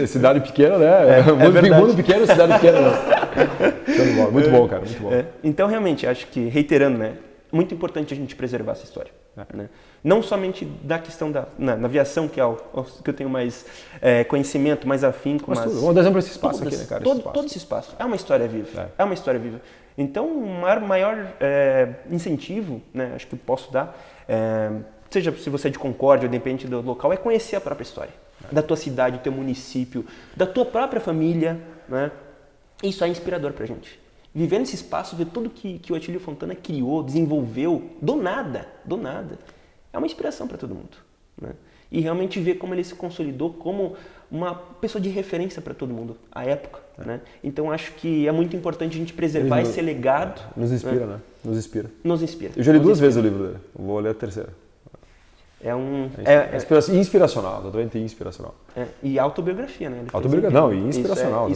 Cidade pequena, né? Mundo pequeno, cidade pequena. Né? Muito bom, cara. Muito bom. Então, realmente, acho que, reiterando, né? Muito importante a gente preservar essa história. Né? Não somente da questão na aviação, que é o que eu tenho mais conhecimento, mais afinco. Mas vamos dar exemplo para esse espaço aqui, né, cara? Todo esse espaço. É uma história viva. É uma história viva. Então, o maior incentivo, né, acho que eu posso dar, seja se você é de Concórdia ou depende do local, é conhecer a própria história. Da tua cidade, do teu município, da tua própria família. Né? Isso é inspirador pra gente. Viver nesse espaço, ver tudo que o Atílio Fontana criou, desenvolveu, do nada, é uma inspiração para todo mundo. Né? E realmente ver como ele se consolidou como uma pessoa de referência para todo mundo, à época. Né? Então, acho que é muito importante a gente preservar esse legado. Nos inspira, né? Nos inspira. Nos inspira. Eu já li duas vezes o livro dele, vou ler a terceira. Inspiracional, totalmente inspiracional. E autobiografia, né? Autobiografia, e inspiracional.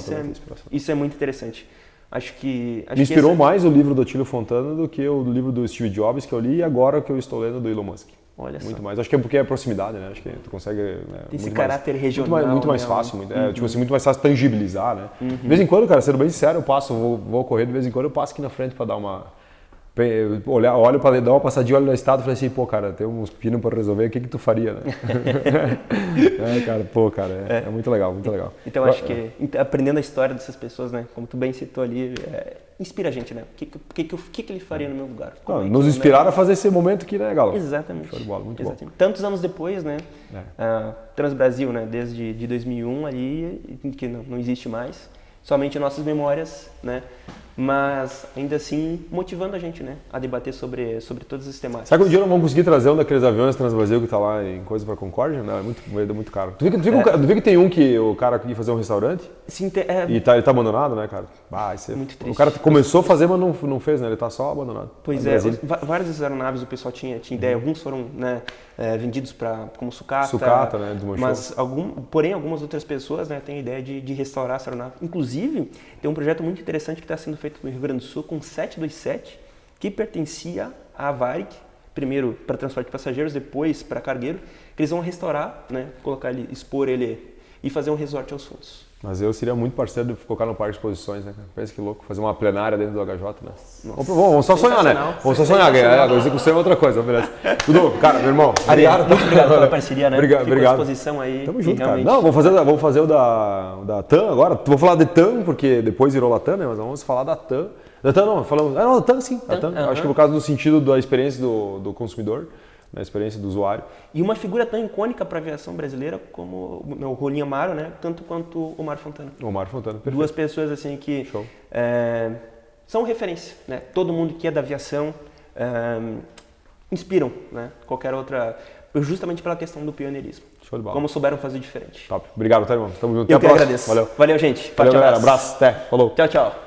Isso é muito interessante. Acho que me inspirou mais o livro do Atílio Fontana do que o livro do Steve Jobs que eu li e agora que eu estou lendo do Elon Musk. Olha muito mais. Acho que é porque é proximidade, né? Acho que tu consegue. Esse caráter regional. Muito mais fácil. Tipo assim, muito mais fácil tangibilizar, né? De vez em quando, cara, sendo bem sincero, eu passo, vou correr de vez em quando, eu passo aqui na frente para dar uma. Olho para dar uma passadinha, olho no estado e falei assim, pô, cara, tem uns pinos para resolver, o que tu faria, né? Cara, é muito legal, muito legal. Então, acho que aprendendo a história dessas pessoas, né, como tu bem citou ali, inspira a gente, né? O que ele faria no meu lugar? Nos inspiraram a fazer esse momento aqui, né, Galo? Exatamente. Show de bola, muito bom. Tantos anos depois, né, Transbrasil, né, desde 2001 ali, que não existe mais, somente nossas memórias, né? Mas ainda assim motivando a gente, né, a debater sobre todas as temáticas. Será que um dia não vamos conseguir trazer um daqueles aviões Transbrasil que está lá em coisa para Concórdia? Não, é muito caro. Tu viu que tem um que o cara queria fazer um restaurante? Sim, e ele tá abandonado, né, cara? Muito triste. O cara começou a fazer, mas não fez, né? Ele tá só abandonado. Pois várias aeronaves o pessoal tinha ideia. Alguns foram, né, vendidos como sucata. Sucata, né? Desmanchou. Mas porém algumas outras pessoas, né, têm a ideia de restaurar essa aeronave. Inclusive, tem um projeto muito interessante que está sendo feito no Rio Grande do Sul com 727, que pertencia à Varig, primeiro para transporte de passageiros, depois para cargueiro, que eles vão restaurar, né, expor ele e fazer um resort aos fundos. Mas eu seria muito parceiro de colocar no parque de exposições, né, cara? Pensa que louco, fazer uma plenária dentro do HJ, né? Vamos só sonhar, né? Vamos só sonhar, a execução é outra coisa, beleza. Tudo, cara, meu irmão, obrigado. Muito obrigado pela parceria, né? Obrigado. À disposição aí. Tamo junto, realmente... cara. Não, vamos fazer o da TAM agora. Vou falar de TAM, porque depois virou Latam, né? Mas vamos falar da TAM. Da TAM não, falamos... da TAM sim, da TAM. Acho que por causa do sentido da experiência do consumidor, da experiência do usuário. E uma figura tão icônica para a aviação brasileira como o Rolim Amaro, né? Tanto quanto o Omar Fontana. O Omar Fontana, perfeito. Duas pessoas assim que são referência, né? Todo mundo que é da aviação inspiram, né? Qualquer outra, justamente pela questão do pioneirismo. Show de bola. Como souberam fazer diferente. Top. Obrigado, tá, irmão? Tamo junto. Eu que agradeço. Valeu, gente. Valeu, galera. Abraço. Até. Falou. Tchau, tchau.